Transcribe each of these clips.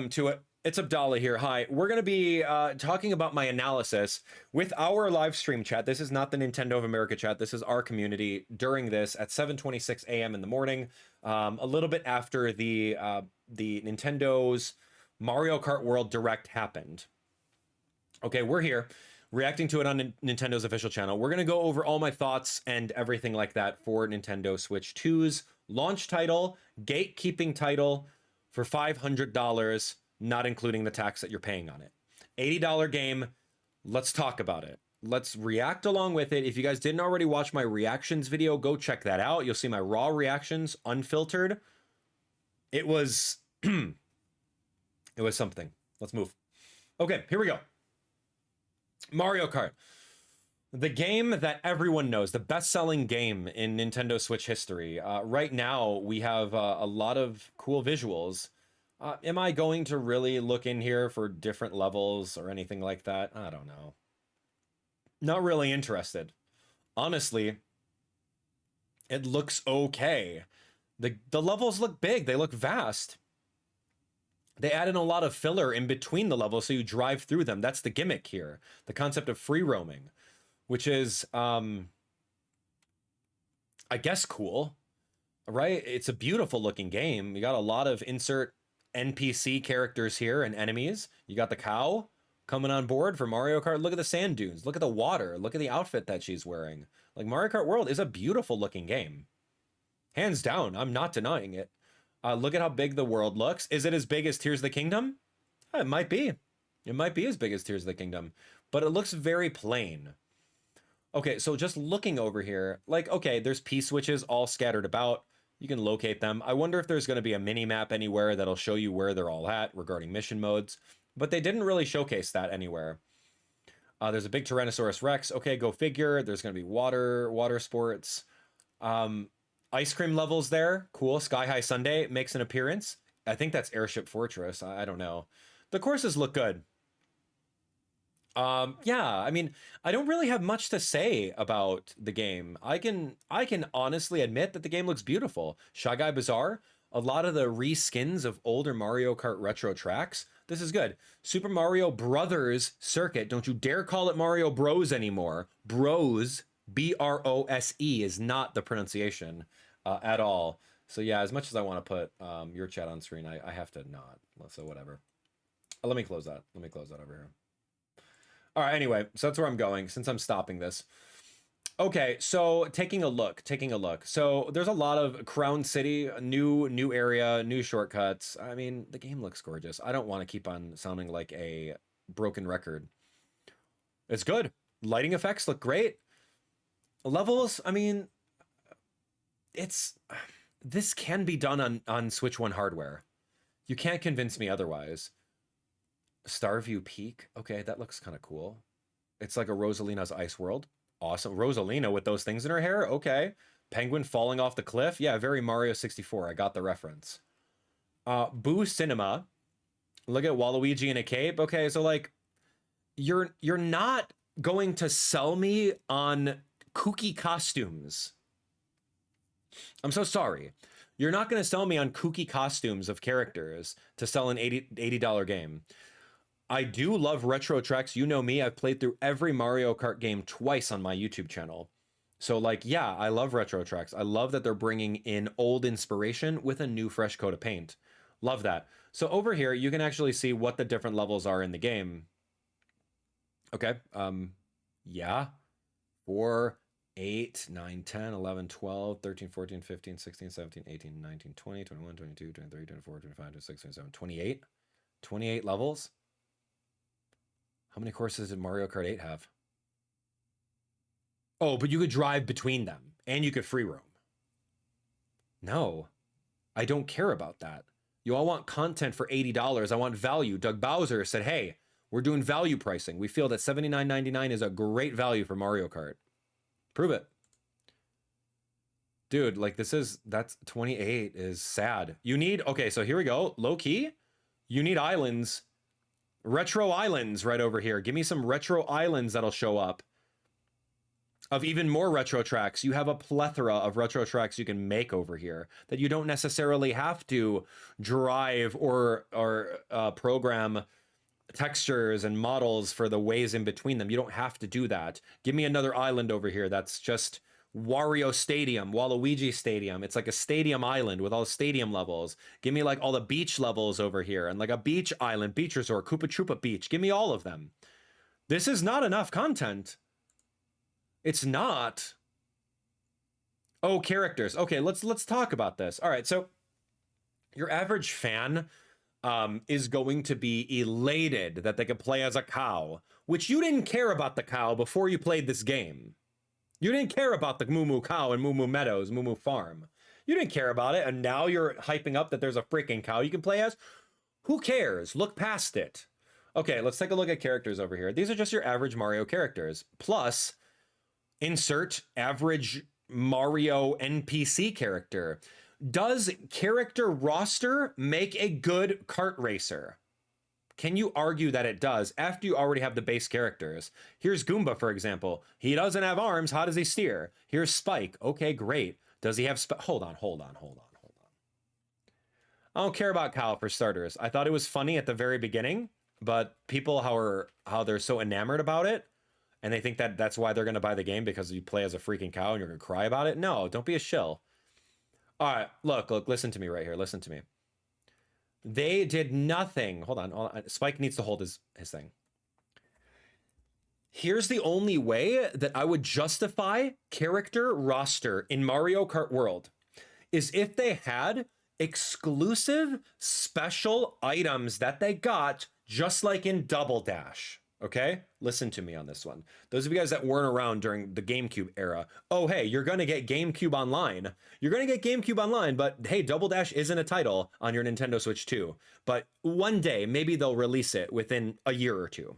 welcome to it. It's Abdallah here. Hi. We're going to be talking about my analysis with our live stream chat. This is not the Nintendo of America chat. This is our community during this at 7:26 a.m. in the morning, a little bit after the Nintendo's Mario Kart World Direct happened. Okay, we're here reacting to it on Nintendo's official channel. We're going to go over all my thoughts and everything like that for Nintendo Switch 2's launch title, gatekeeping title for $500, not including the tax that you're paying on it. $80 game. Let's talk about it. Let's react along with it. If you guys didn't already watch my reactions video, go check that out. You'll see my raw reactions, unfiltered. It was it was something. Let's move. Okay, here we go. Mario Kart, the game that everyone knows, the best-selling game in Nintendo Switch history. Right now, we have a lot of cool visuals. Am I going to really look in here for different levels or anything like that? I don't know. Not really interested. Honestly, it looks okay. The levels look big. They look vast. They added a lot of filler in between the levels so you drive through them. That's the gimmick here. The concept of free roaming, which is, I guess, cool, right? It's a beautiful looking game. You got a lot of insert NPC characters here and enemies. You got the cow coming on board for Mario Kart. Look at the sand dunes. Look at the water. Look at the outfit that she's wearing. Like, Mario Kart World is a beautiful looking game. Hands down, I'm not denying it. Look at how big the world looks. Is it as big as Tears of the Kingdom? It might be. It might be as big as Tears of the Kingdom, but it looks very plain. Okay, so just looking over here, like, okay, there's P-switches all scattered about. You can locate them. I wonder if there's going to be a mini-map anywhere that'll show you where they're all at regarding mission modes, but they didn't really showcase that anywhere. There's a big Tyrannosaurus Rex. Okay, go figure. There's going to be water sports. Ice cream levels there. Cool. Sky High Sundae makes an appearance. I think that's Airship Fortress. I don't know. The courses look good. Yeah, I mean, I don't really have much to say about the game. I can honestly admit that the game looks beautiful. Shy Guy Bazaar, a lot of the reskins of older Mario Kart retro tracks. This is good. Super Mario Brothers Circuit. Don't you dare call it Mario Bros anymore. Bros, B-R-O-S-E is not the pronunciation at all. So yeah, as much as I want to put your chat on screen, I have to not. So whatever. Let me close that. Let me close that over here. All right, anyway, so that's where I'm going since I'm stopping this. Okay, so taking a look. So there's a lot of Crown City, new area, new shortcuts. I mean, the game looks gorgeous. I don't want to keep on sounding like a broken record. It's good. Lighting effects look great. Levels, I mean, this can be done on Switch 1 hardware. You can't convince me otherwise. Starview Peak. Okay, that looks kind of cool. It's like a Rosalina's Ice World. Awesome. Rosalina with those things in her hair. Okay. Penguin falling off the cliff. Yeah, very Mario 64. I got the reference. Boo Cinema. Look at Waluigi in a cape. Okay, so like you're not going to sell me on kooky costumes. I'm so sorry. You're not going to sell me on kooky costumes of characters to sell an $80 game. I do love retro tracks. You know me. I've played through every Mario Kart game twice on my YouTube channel. So like, yeah, I love retro tracks. I love that they're bringing in old inspiration with a new fresh coat of paint. Love that. So over here, you can actually see what the different levels are in the game. Okay. Yeah. 4, 8, 9, 10, 11, 12, 13, 14, 15, 16, 17, 18, 19, 20, 21, 22, 23, 24, 25, 26, 27, 28. 28 levels. How many courses did Mario Kart 8 have? Oh, but you could drive between them and you could free roam. No, I don't care about that. You all want content for $80. I want value. Doug Bowser said, hey, we're doing value pricing. We feel that $79.99 is a great value for Mario Kart. Prove it. Dude, like that's 28 is sad. You need, okay, so here we go. Low key, you need islands. Retro islands right over here. Give me some retro islands that'll show up. of even more retro tracks. You have a plethora of retro tracks you can make over here that you don't necessarily have to drive or program textures and models for the ways in between them. You don't have to do that. Give me another island over here that's just Wario Stadium, Waluigi Stadium. It's like a stadium island with all the stadium levels. Give me like all the beach levels over here and like a beach island, beach resort, Koopa Troopa Beach. Give me all of them. This is not enough content. It's not. Oh, characters. Okay, let's talk about this. All right, so your average fan is going to be elated that they can play as a cow, which you didn't care about the cow before you played this game. You didn't care about the Moo Moo Cow and Moo Moo Meadows, Moo Moo Farm. You didn't care about it, and now you're hyping up that there's a freaking cow you can play as? Who cares? Look past it. Okay, let's take a look at characters over here. These are just your average Mario characters. Plus, insert average Mario NPC character. Does character roster make a good kart racer? Can you argue that it does after you already have the base characters? Here's Goomba, for example. He doesn't have arms. How does he steer? Here's Spike. Okay, great. Does he have hold on. I don't care about Kyle for starters. I thought it was funny at the very beginning, but people how they're so enamored about it, and they think that that's why they're going to buy the game because you play as a freaking cow and you're going to cry about it. No, don't be a shill. All right, look, listen to me right here. Listen to me. They did nothing. Hold on. Spike needs to hold his thing. Here's the only way that I would justify character roster in Mario Kart World is if they had exclusive special items that they got just like in Double Dash. Okay, listen to me on this one. Those of you guys that weren't around during the GameCube era, oh, hey, you're going to get GameCube Online. You're going to get GameCube Online, but hey, Double Dash isn't a title on your Nintendo Switch 2. But one day, maybe they'll release it within a year or two.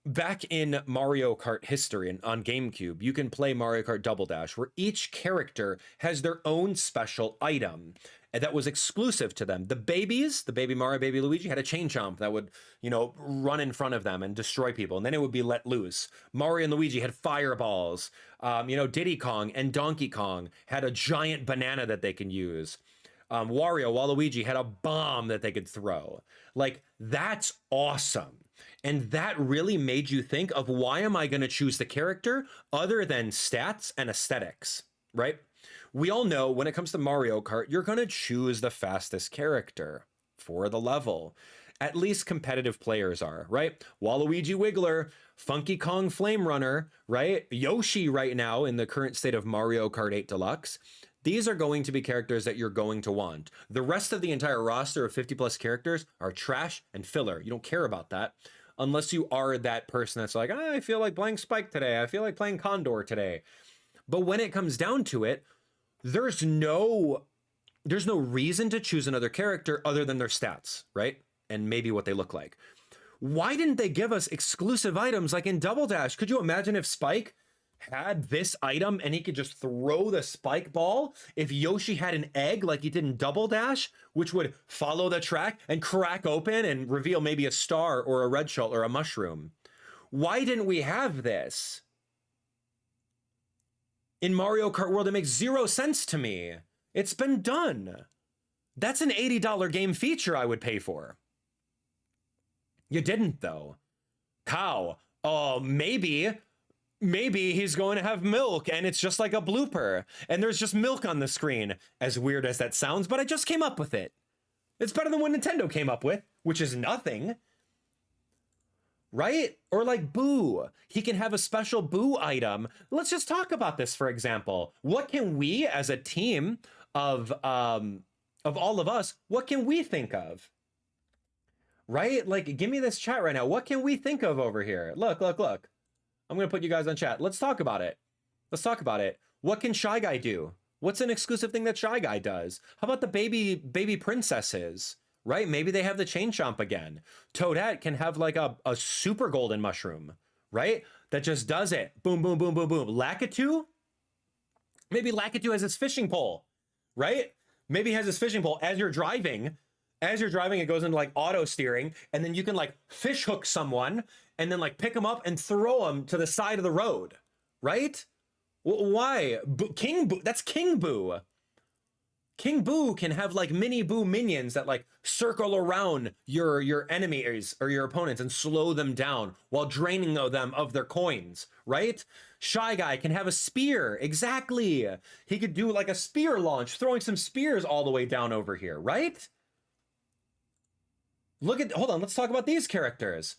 Back in Mario Kart history and on GameCube, you can play Mario Kart Double Dash, where each character has their own special item that was exclusive to them. The babies, the baby Mario, baby Luigi, had a chain chomp that would, run in front of them and destroy people, and then it would be let loose. Mario and Luigi had fireballs. Diddy Kong and Donkey Kong had a giant banana that they can use. Wario, Waluigi had a bomb that they could throw. Like, that's awesome. And that really made you think of, why am I going to choose the character other than stats and aesthetics, right? We all know when it comes to Mario Kart, you're going to choose the fastest character for the level. At least competitive players are, right? Waluigi Wiggler, Funky Kong Flame Runner, right? Yoshi right now in the current state of Mario Kart 8 Deluxe. These are going to be characters that you're going to want. The rest of the entire roster of 50 plus characters are trash and filler. You don't care about that unless you are that person that's like, I feel like playing Spike today. I feel like playing Condor today. But when it comes down to it, there's no reason to choose another character other than their stats, right? And maybe what they look like. Why didn't they give us exclusive items like in Double Dash? Could you imagine if Spike had this item and he could just throw the spike ball? If Yoshi had an egg like he did in Double Dash, which would follow the track and crack open and reveal maybe a star or a red shell or a mushroom. Why didn't we have this? In Mario Kart World, it makes zero sense to me. It's been done. That's an $80 game feature I would pay for. You didn't, though. Cow. Oh, maybe he's going to have milk and it's just like a blooper and there's just milk on the screen. As weird as that sounds, but I just came up with it. It's better than what Nintendo came up with, which is nothing. Right? Or like Boo. He can have a special Boo item. Let's just talk about this, for example. What can we as a team of all of us, what can we think of? Right? Like, give me this chat right now. What can we think of over here? Look. I'm going to put you guys on chat. Let's talk about it. What can Shy Guy do? What's an exclusive thing that Shy Guy does? How about the baby princesses? Right? Maybe they have the chain chomp again. Toadette can have like a super golden mushroom, right? That just does it. Boom, boom, boom, boom, boom. Lakitu? Maybe Lakitu has his fishing pole, right? Maybe he has his fishing pole as you're driving. It goes into like auto steering, and then you can like fish hook someone and then like pick them up and throw them to the side of the road, right? Why? King Boo, that's King Boo. King Boo can have like mini Boo minions that like circle around your enemies or your opponents and slow them down while draining them of their coins, right? Shy Guy can have a spear, exactly. He could do like a spear launch, throwing some spears all the way down over here, right? Hold on, let's talk about these characters.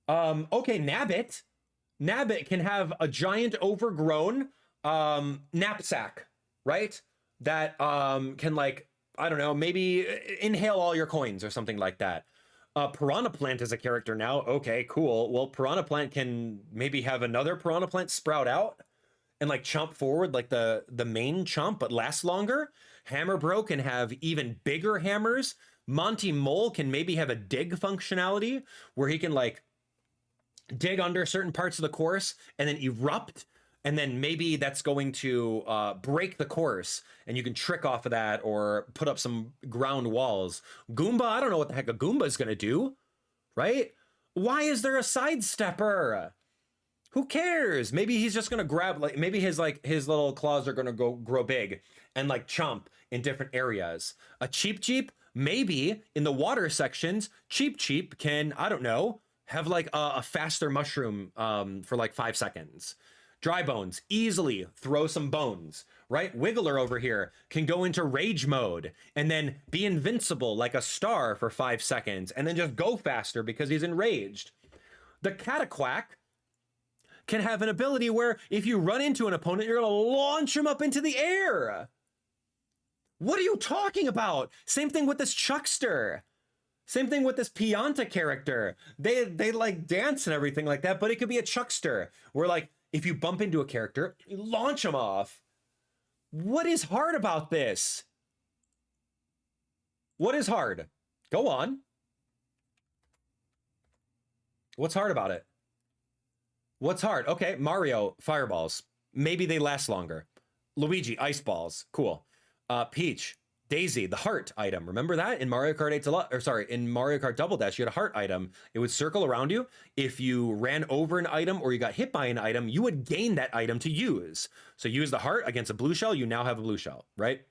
Okay, Nabbit. Nabbit can have a giant overgrown knapsack, right? That can like, I don't know, maybe inhale all your coins or something like that. Piranha Plant is a character now. Okay, cool. Well, Piranha Plant can maybe have another Piranha Plant sprout out and like chomp forward like the main chomp, but last longer. Hammer Bro can have even bigger hammers. Monty Mole can maybe have a dig functionality where he can like dig under certain parts of the course and then erupt, and then maybe that's going to break the course and you can trick off of that or put up some ground walls. Goomba, I don't know what the heck a Goomba is going to do, right? Why is there a sidestepper? Who cares? Maybe he's just going to grab, like, maybe his little claws are going to go grow big and like chomp in different areas. A Cheep Cheep, maybe in the water sections, Cheep Cheep can, I don't know, have like a faster mushroom for like 5 seconds. Dry Bones, easily throw some bones, right? Wiggler over here can go into rage mode and then be invincible like a star for 5 seconds and then just go faster because he's enraged. The Cataquack can have an ability where if you run into an opponent, you're gonna launch him up into the air. What are you talking about? Same thing with this Chuckster. Same thing with this Pianta character. They like dance and everything like that, but it could be a Chuckster where like if you bump into a character, you launch them off. What is hard about this? What is hard? Go on. What's hard about it? What's hard? Okay, Mario, fireballs. Maybe they last longer. Luigi, ice balls. Cool. Peach, Daisy, the heart item. Remember that in Mario Kart 8 Deluxe, or sorry, in Mario Kart Double Dash, you had a heart item. It would circle around you. If you ran over an item or you got hit by an item, you would gain that item to use. So use the heart against a blue shell, you now have a blue shell, right?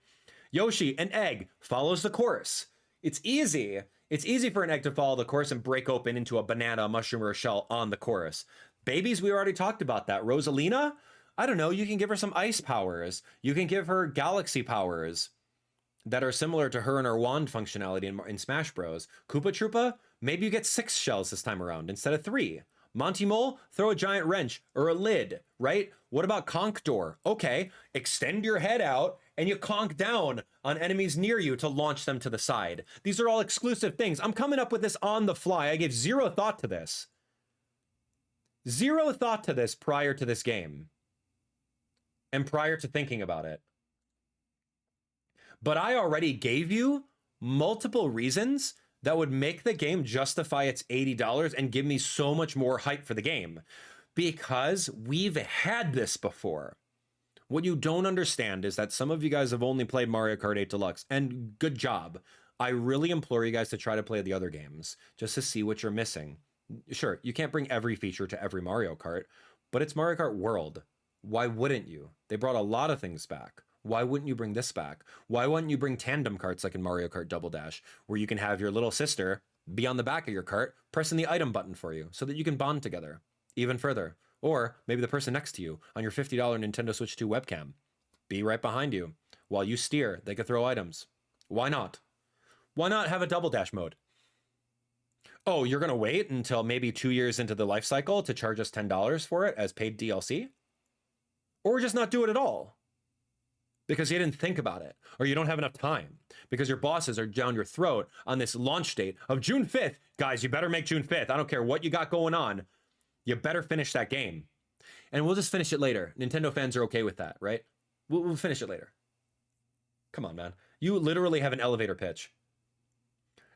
Yoshi, an egg, follows the course. It's easy. It's easy for an egg to follow the course and break open into a banana, a mushroom, or a shell on the course. Babies, we already talked about that. Rosalina, I don't know, you can give her some ice powers. You can give her galaxy powers that are similar to her and her wand functionality in Smash Bros. Koopa Troopa, maybe you get 6 shells this time around instead of 3. Monty Mole, throw a giant wrench or a lid, right? What about Conk Door? Okay, extend your head out and you conk down on enemies near you to launch them to the side. These are all exclusive things. I'm coming up with this on the fly. I gave zero thought to this. Zero thought to this prior to this game and prior to thinking about it. But I already gave you multiple reasons that would make the game justify its $80 and give me so much more hype for the game. Because we've had this before. What you don't understand is that some of you guys have only played Mario Kart 8 Deluxe, and good job. I really implore you guys to try to play the other games, just to see what you're missing. Sure, you can't bring every feature to every Mario Kart, but it's Mario Kart World. Why wouldn't you? They brought a lot of things back. Why wouldn't you bring this back? Why wouldn't you bring tandem carts like in Mario Kart Double Dash, where you can have your little sister be on the back of your cart, pressing the item button for you so that you can bond together even further? Or maybe the person next to you on your $50 Nintendo Switch 2 webcam be right behind you. While you steer, they could throw items. Why not? Why not have a Double Dash mode? Oh, you're going to wait until maybe 2 years into the life cycle to charge us $10 for it as paid DLC? Or just not do it at all? Because you didn't think about it, or you don't have enough time, because your bosses are down your throat on this launch date of June 5th. Guys, you better make June 5th. I don't care what you got going on. You better finish that game. And we'll just finish it later. Nintendo fans are okay with that, right? We'll finish it later. Come on, man. You literally have an elevator pitch.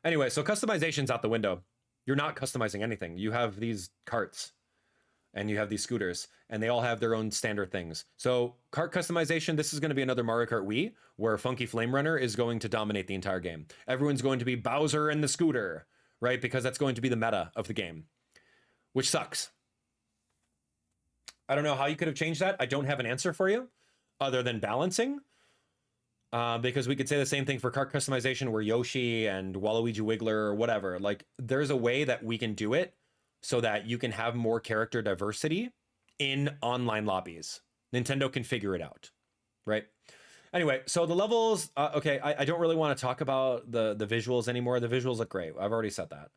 Anyway, so customization's out the window. You're not customizing anything. You have these carts and you have these scooters, and they all have their own standard things. So cart customization, this is going to be another Mario Kart Wii, where Funky Flame Runner is going to dominate the entire game. Everyone's going to be Bowser and the scooter, right? Because that's going to be the meta of the game, which sucks. I don't know how you could have changed that. I don't have an answer for you other than balancing. Because we could say the same thing for cart customization where Yoshi and Waluigi Wiggler or whatever. Like, there's a way that we can do it so that you can have more character diversity in online lobbies. Nintendo can figure it out, right? Anyway, so the levels, okay, I don't really want to talk about the visuals anymore. The visuals look great. I've already said that.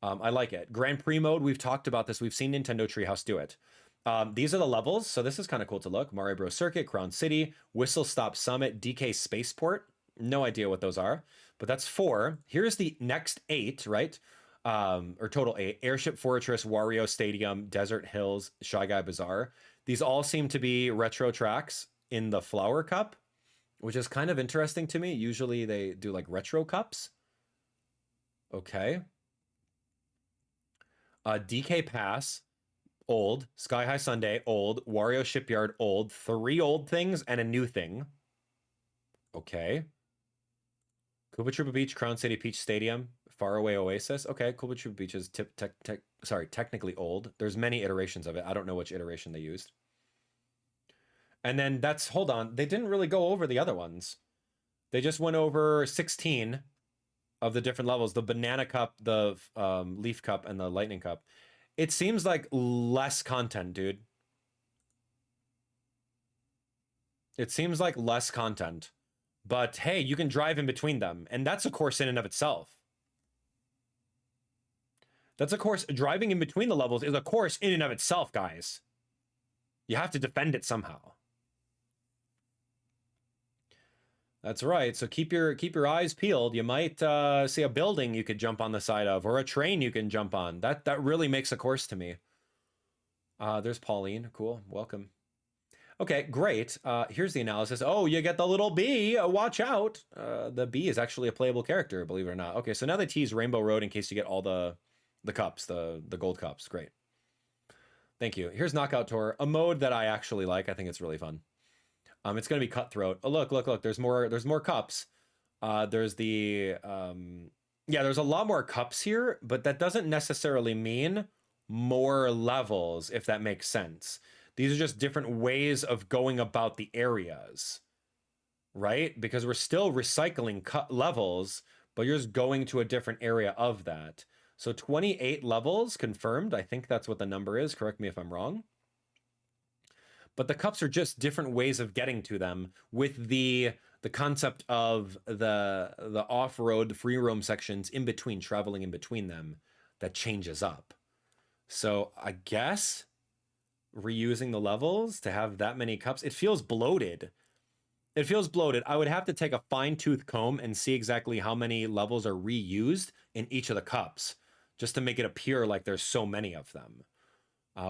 I like it. Grand Prix mode, we've talked about this. We've seen Nintendo Treehouse do it. These are the levels, so this is kind of cool to look. Mario Bros. Circuit, Crown City, Whistle Stop Summit, DK Spaceport. No idea what those are, but that's 4. Here's the next 8, right? Or total 8. Airship Fortress, Wario Stadium, Desert Hills, Shy Guy Bazaar. These all seem to be retro tracks in the Flower Cup, which is kind of interesting to me. Usually they do like retro cups. Okay. DK Pass, old. Sky High Sunday, old. Wario Shipyard, old. 3 old things and a new thing. Okay. Koopa Troopa Beach, Crown City Peach Stadium, Faraway Oasis. Okay, Koopa Troopa Beach is technically old. There's many iterations of it. I don't know which iteration they used. And then that's, hold on, they didn't really go over the other ones. They just went over 16 of the different levels. The Banana Cup, the Leaf Cup, and the Lightning Cup. It seems like less content, dude. It seems like less content. But hey, you can drive in between them. And that's a course in and of itself. That's a course. Driving in between the levels is a course in and of itself, guys. You have to defend it somehow. That's right. So keep your eyes peeled. You might see a building you could jump on the side of, or a train you can jump on. That really makes a course to me. There's Pauline. Cool. Welcome. Okay, great. Here's the analysis. Oh, you get the little bee. Watch out. The bee is actually a playable character, believe it or not. Okay, so now they tease Rainbow Road in case you get all the cups, the gold cups. Great. Thank you. Here's Knockout Tour, a mode that I actually like. I think it's really fun. It's going to be cutthroat. Oh, look. There's more cups. There's the yeah, there's a lot more cups here, but that doesn't necessarily mean more levels, if that makes sense. These are just different ways of going about the areas, right? Because we're still recycling levels, but you're just going to a different area of that. So 28 levels confirmed. I think that's what the number is. Correct me if I'm wrong. But the cups are just different ways of getting to them, with the concept of the off-road free roam sections in between, traveling in between them, that changes up. So I guess reusing the levels to have that many cups, it feels bloated. It feels bloated. I would have to take a fine-tooth comb and see exactly how many levels are reused in each of the cups, just to make it appear like there's so many of them.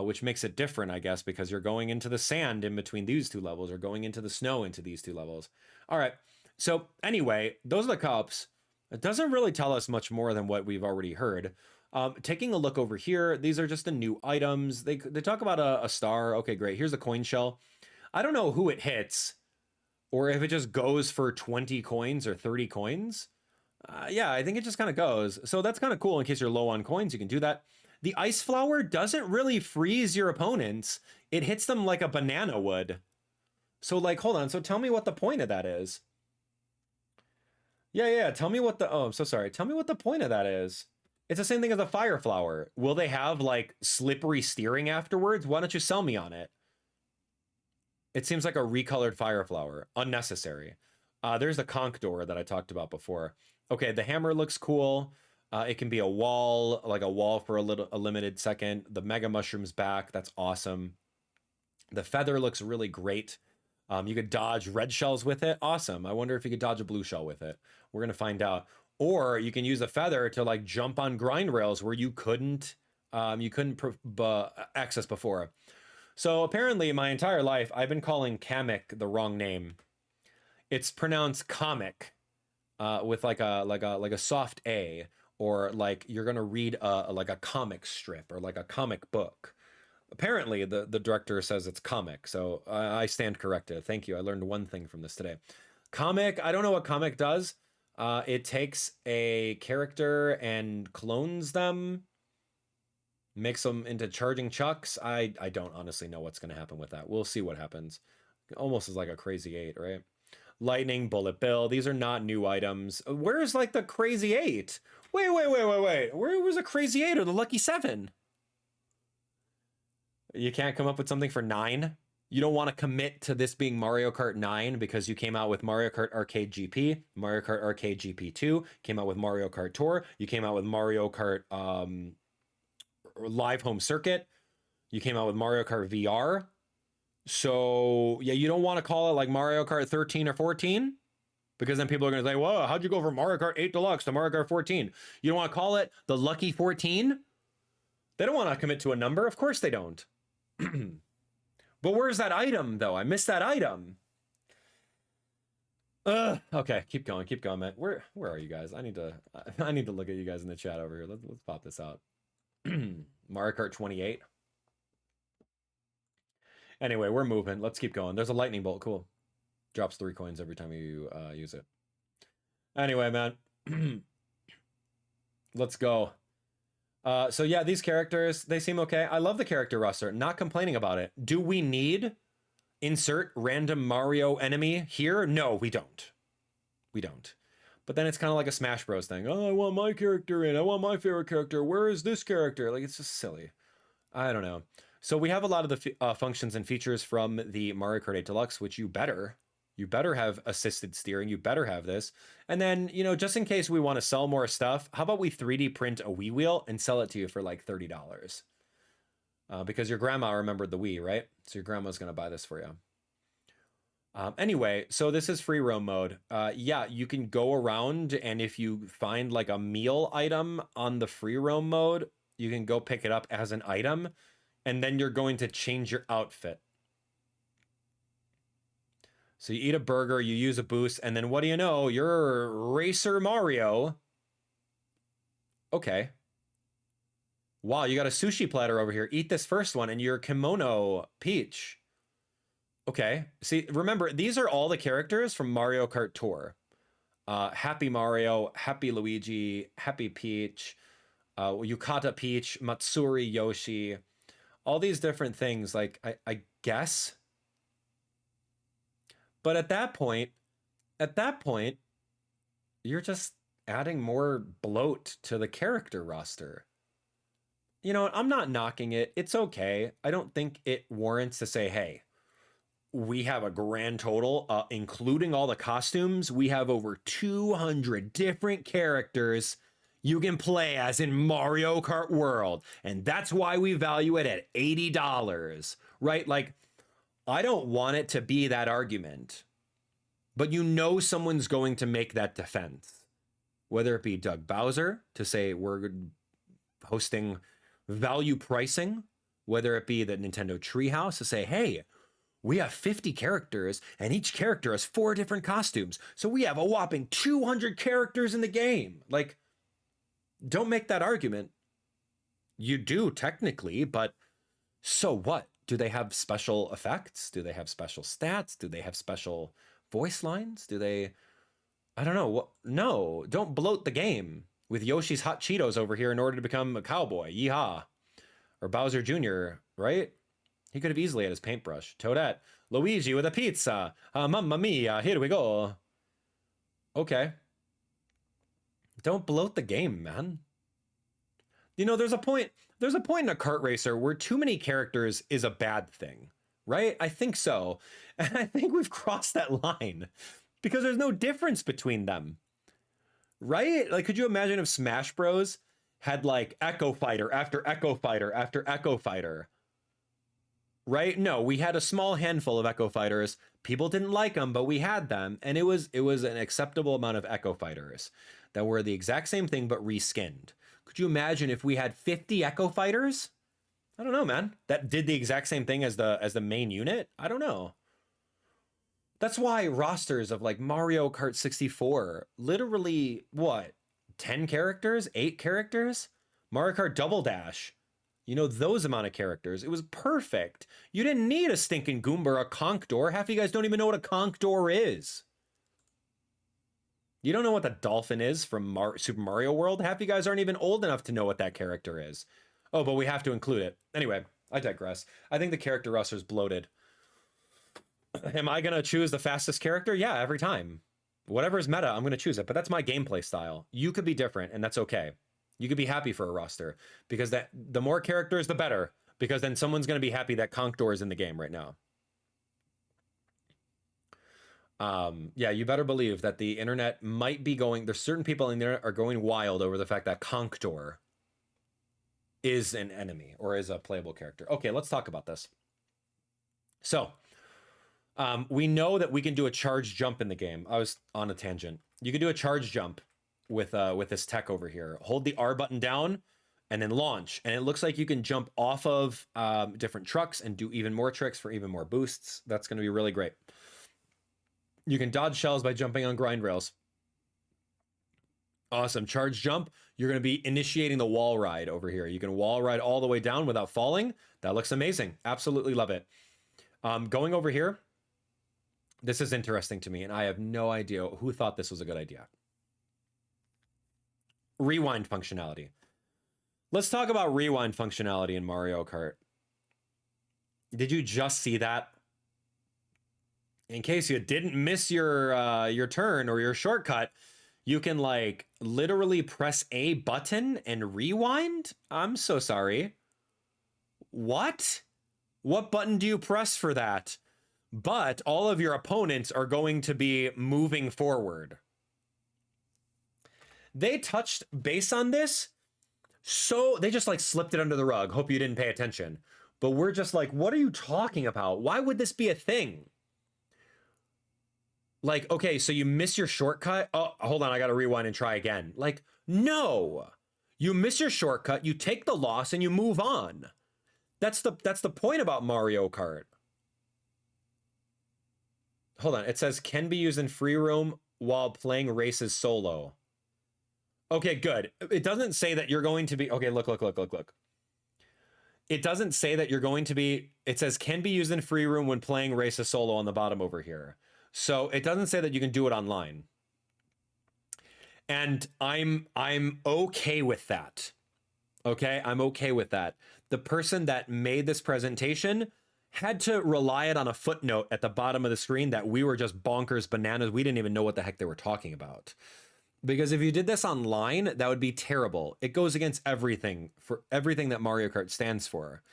Which makes it different, I guess, because you're going into the sand in between these 2 levels, or going into the snow into these 2 levels. All right. So anyway, those are the cups. It doesn't really tell us much more than what we've already heard. Taking a look over here, these are just the new items. They talk about a star. Okay, great. Here's the coin shell. I don't know who it hits, or if it just goes for 20 coins or 30 coins. Yeah, I think it just kind of goes. So that's kind of cool. In case you're low on coins, you can do that. The ice flower doesn't really freeze your opponents. It hits them like a banana would. So like, hold on. So tell me what the point of that is. Yeah. Tell me what the, oh, I'm so sorry. Tell me what the point of that is. It's the same thing as a fire flower. Will they have like slippery steering afterwards? Why don't you sell me on it? It seems like a recolored fire flower. Unnecessary. There's the conch door that I talked about before. Okay, the hammer looks cool. It can be a wall, like a wall for a limited second. The mega mushroom's back. That's awesome. The feather looks really great. You could dodge red shells with it. Awesome. I wonder if you could dodge a blue shell with it. We're going to find out. Or you can use the feather to like jump on grind rails where you couldn't access before. So apparently my entire life, I've been calling Kamek the wrong name. It's pronounced comic, with like a soft A, or like you're gonna read like a comic strip or like a comic book. Apparently the director says it's comic, so I stand corrected. Thank you. I learned one thing from this today. Comic, I don't know what comic does. It takes a character and clones them. Mix them into charging chucks. I don't honestly know what's going to happen with that. We'll see what happens. Almost is like a crazy 8, right? Lightning, bullet bill. These are not new items. Where's like the crazy 8? Wait. Where was a crazy 8 or the lucky 7? You can't come up with something for 9? You don't want to commit to this being Mario Kart 9 because you came out with Mario Kart Arcade GP, Mario Kart Arcade GP2, came out with Mario Kart Tour, you came out with Mario Kart Live Home Circuit, you came out with Mario Kart VR. So, yeah, you don't want to call it like Mario Kart 13 or 14 because then people are going to say, whoa, how'd you go from Mario Kart 8 Deluxe to Mario Kart 14? You don't want to call it the Lucky 14? They don't want to commit to a number. Of course they don't. But where's that item, though? I missed that item. Okay, keep going, man. Where are you guys? I need to look at you guys in the chat over here. Let's pop this out. Mario Kart 28. Anyway, we're moving. Let's keep going. There's a lightning bolt. Cool. Drops 3 coins every time you use it. Anyway, man. Let's go. So yeah, these characters, they seem okay. I love the character roster. Not complaining about it. Do we need insert random Mario enemy here? No, we don't. We don't. But then it's kind of like a Smash Bros thing. Oh, I want my character in. I want my favorite character. Where is this character? Like, it's just silly. I don't know. So we have a lot of the functions and features from the Mario Kart 8 Deluxe, which you better have assisted steering. You better have this. And then, you know, just in case we want to sell more stuff, how about we 3D print a Wii wheel and sell it to you for like $30? Because your grandma remembered the Wii, right? So your grandma's going to buy this for you. Anyway, so this is free roam mode. Yeah, you can go around, and if you find like a meal item on the free roam mode, you can go pick it up as an item, and then you're going to change your outfit. So you eat a burger, you use a boost, and then what do you know? You're Racer Mario. Okay. Wow, you got a sushi platter over here. Eat this first one, and you're Kimono Peach. Okay. See, remember, these are all the characters from Mario Kart Tour. Happy Mario, Happy Luigi, Happy Peach, Yukata Peach, Matsuri Yoshi. All these different things, like, I guess. But at that point, you're just adding more bloat to the character roster. You know, I'm not knocking it. It's okay. I don't think it warrants to say, hey, we have a grand total, including all the costumes. We have over 200 different characters you can play as in Mario Kart World. And that's why we value it at $80, right? Like, I don't want it to be that argument, but you know someone's going to make that defense, whether it be Doug Bowser to say we're hosting value pricing, whether it be the Nintendo Treehouse to say, hey, we have 50 characters and each character has 4 different costumes. So we have a whopping 200 characters in the game. Like, don't make that argument. You do technically, but so what? Do they have special effects? Do they have special stats? Do they have special voice lines? Do they, I don't know. What? No, don't bloat the game with Yoshi's Hot Cheetos over here in order to become a cowboy. Yeehaw. Or Bowser Jr., right? He could have easily had his paintbrush. Toadette. Luigi with a pizza. Mamma mia, here we go. Okay. Don't bloat the game, man. You know, there's a point in a kart racer where too many characters is a bad thing, right? I think so. And I think we've crossed that line because there's no difference between them, right? Like, could you imagine if Smash Bros had like Echo Fighter after Echo Fighter after Echo Fighter? Right? No, we had a small handful of Echo Fighters. People didn't like them, but we had them. And it was an acceptable amount of Echo Fighters that were the exact same thing, but reskinned. Could you imagine if we had 50 Echo Fighters? I don't know, man. That did the exact same thing as the main unit? I don't know. That's why rosters of like Mario Kart 64, literally, what, 10 characters? 8 characters? Mario Kart Double Dash. You know, those amount of characters. It was perfect. You didn't need a stinking Goomba or a conch door. Half of you guys don't even know what a conch door is. You don't know what the dolphin is from Super Mario World. Half of you guys aren't even old enough to know what that character is. Oh, but we have to include it. Anyway, I digress. I think the character roster is bloated. Am I going to choose the fastest character? Yeah, every time. Whatever's meta, I'm going to choose it. But that's my gameplay style. You could be different, and that's okay. You could be happy for a roster because that the more characters, the better. Because then someone's going to be happy that Conqueror is in the game right now. Yeah, you better believe that the internet might be going. There's certain people in there are going wild over the fact that Conqueror is an enemy or is a playable character. Okay, let's talk about this. So, we know that we can do a charge jump in the game. I was on a tangent. You can do a charge jump with this tech over here. Hold the R button down and then launch. And it looks like you can jump off of different trucks and do even more tricks for even more boosts. That's going to be really great. You can dodge shells by jumping on grind rails. Awesome. Charge jump. You're going to be initiating the wall ride over here. You can wall ride all the way down without falling. That looks amazing. Absolutely love it. Going over here. This is interesting to me, and I have no idea who thought this was a good idea. Rewind functionality. Let's talk about rewind functionality in Mario Kart. Did you just see that? In case you didn't miss your turn or your shortcut, you can like literally press a button and rewind. I'm so sorry. What? What button do you press for that? But all of your opponents are going to be moving forward. They touched base on this, so they just like slipped it under the rug. Hope you didn't pay attention. But we're just like, what are you talking about? Why would this be a thing? Like, okay, so you miss your shortcut. Oh, hold on, I gotta rewind and try again. Like, no. You miss your shortcut, you take the loss, and you move on. That's the point about Mario Kart. Hold on, it says can be used in free roam while playing races solo. Okay, good. It doesn't say that you're going to be, okay, look. It doesn't say that you're going to be, it says can be used in free room when playing races solo on the bottom over here. So it doesn't say that you can do it online. And I'm okay with that. Okay, I'm okay with that. The person that made this presentation had to rely it on a footnote at the bottom of the screen that we were just bonkers bananas. We didn't even know what the heck they were talking about. Because if you did this online, that would be terrible. It goes against everything that Mario Kart stands for.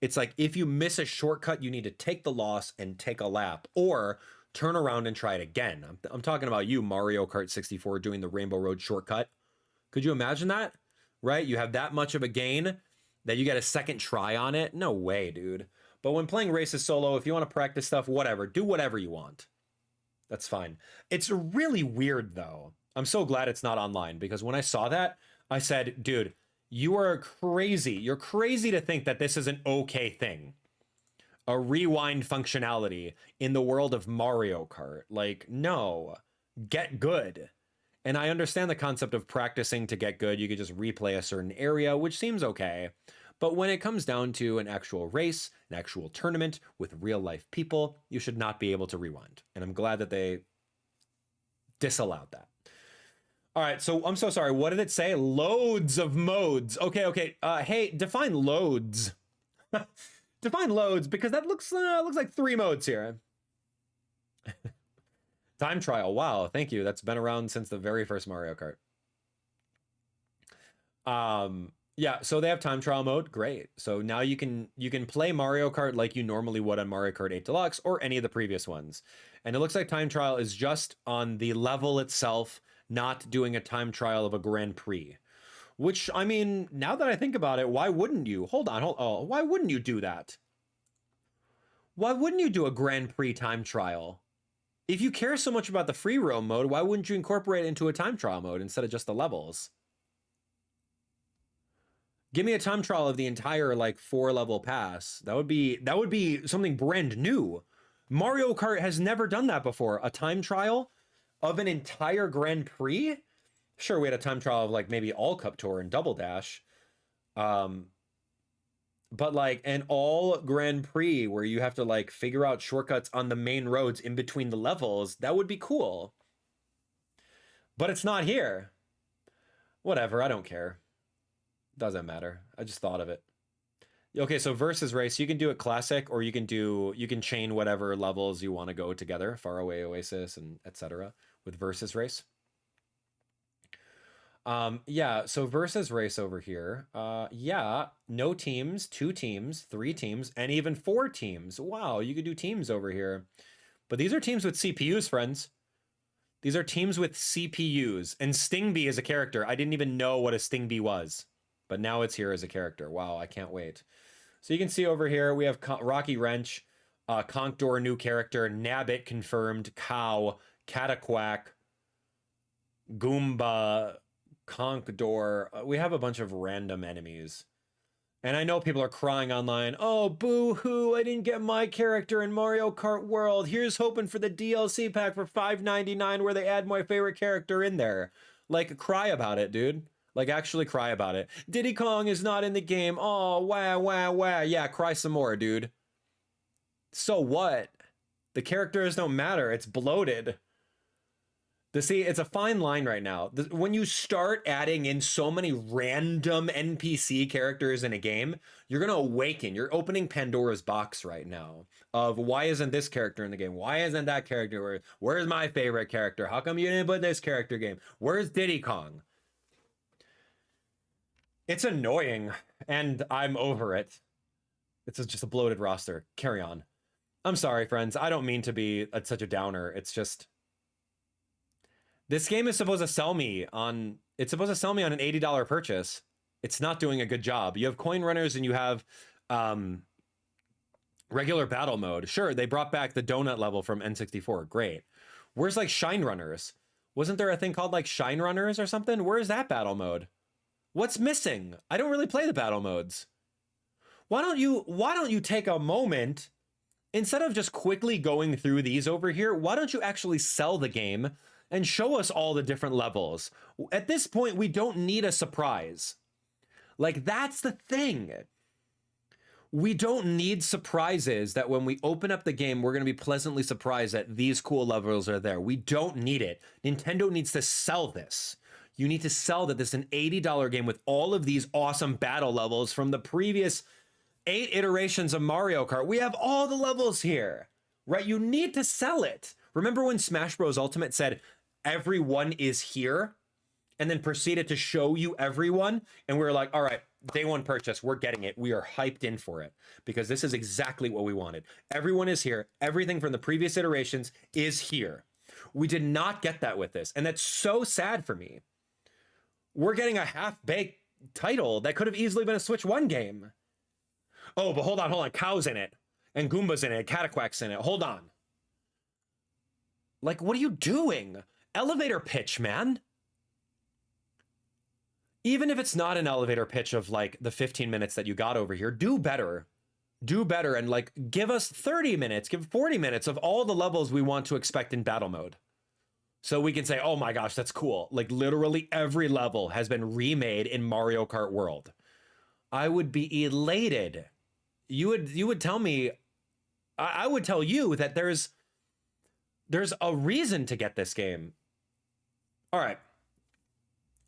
It's like if you miss a shortcut, you need to take the loss and take a lap or turn around and try it again. I'm talking about you, Mario Kart 64, doing the Rainbow Road shortcut. Could you imagine that? Right? You have that much of a gain that you get a second try on it? No way, dude. But when playing races solo, if you want to practice stuff, whatever, do whatever you want. That's fine. It's really weird, though. I'm so glad it's not online because when I saw that, I said, dude, you are crazy. You're crazy to think that this is an okay thing. A rewind functionality in the world of Mario Kart. Like, no, get good. And I understand the concept of practicing to get good. You could just replay a certain area, which seems okay. But when it comes down to an actual race, an actual tournament with real life people, you should not be able to rewind. And I'm glad that they disallowed that. All right, so I'm so sorry. What did it say? Loads of modes. Okay. Hey, define loads. Define loads because that looks like 3 modes here. Time trial. Wow, thank you. That's been around since the very first Mario Kart. Yeah, so they have time trial mode. Great. So now you can play Mario Kart like you normally would on Mario Kart 8 Deluxe or any of the previous ones. And it looks like time trial is just on the level itself, not doing a time trial of a Grand Prix. Which, I mean, now that I think about it, why wouldn't you? Hold on. Oh, why wouldn't you do that? Why wouldn't you do a Grand Prix time trial? If you care so much about the free roam mode, why wouldn't you incorporate it into a time trial mode instead of just the levels? Give me a time trial of the entire like 4-level pass. That would be something brand new. Mario Kart has never done that before. A time trial of an entire Grand Prix? Sure, we had a time trial of like maybe All Cup Tour and Double Dash. But like an all Grand Prix where you have to like figure out shortcuts on the main roads in between the levels, that would be cool. But it's not here. Whatever, I don't care. Doesn't matter. I just thought of it. Okay, so versus race, you can do it classic, or you can chain whatever levels you want to go together, faraway oasis and etc. with versus race. Yeah, so versus race over here. Yeah, no teams, 2 teams, 3 teams, and even 4 teams. Wow, you could do teams over here. But these are teams with CPUs, friends. These are teams with CPUs. And Stingbee is a character. I didn't even know what a Stingbee was, but now it's here as a character. Wow, I can't wait. So you can see over here, we have Rocky Wrench, Conkdor, new character, Nabbit confirmed, Cow, Cataquack, Goomba, Conkdor. We have a bunch of random enemies. And I know people are crying online, oh, boo-hoo, I didn't get my character in Mario Kart World. Here's hoping for the DLC pack for $5.99 where they add my favorite character in there. Like, cry about it, dude. Like, actually cry about it. Diddy Kong is not in the game. Oh, wah, wah, wah. Yeah, cry some more, dude. So what? The characters don't matter. It's bloated. See, it's a fine line right now. When you start adding in so many random NPC characters in a game, you're going to awaken. You're opening Pandora's box right now of why isn't this character in the game? Why isn't that character? Where's my favorite character? How come you didn't put this character game? Where's Diddy Kong? It's annoying, and I'm over it. It's just a bloated roster. Carry on. I'm sorry, friends. I don't mean to be such a downer. It's just... This game is supposed to sell me on... It's supposed to sell me on an $80 purchase. It's not doing a good job. You have coin runners and you have regular battle mode. Sure, they brought back the donut level from N64. Great. Where's like Shine Runners? Wasn't there a thing called like Shine Runners or something? Where's that battle mode? What's missing? I don't really play the battle modes. Why don't you take a moment, instead of just quickly going through these over here, why don't you actually sell the game and show us all the different levels? At this point, we don't need a surprise. Like, that's the thing. We don't need surprises that when we open up the game, we're going to be pleasantly surprised that these cool levels are there. We don't need it. Nintendo needs to sell this. You need to sell that this is an $80 game with all of these awesome battle levels from the previous 8 iterations of Mario Kart. We have all the levels here, right? You need to sell it. Remember when Smash Bros. Ultimate said, everyone is here, and then proceeded to show you everyone? And we were like, all right, day one purchase, we're getting it. We are hyped in for it because this is exactly what we wanted. Everyone is here. Everything from the previous iterations is here. We did not get that with this, and that's so sad for me. We're getting a half-baked title that could have easily been a Switch 1 game. Oh, but hold on. Cow's in it, and Goomba's in it, Cataquack's in it. Hold on. Like, what are you doing? Elevator pitch, man. Even if it's not an elevator pitch of like the 15 minutes that you got over here, do better. Do better and like give us 30 minutes, give 40 minutes of all the levels we want to expect in battle mode. So we can say, oh my gosh, that's cool. Like literally every level has been remade in Mario Kart World. I would be elated. You would tell me, I would tell you that there's a reason to get this game. All right.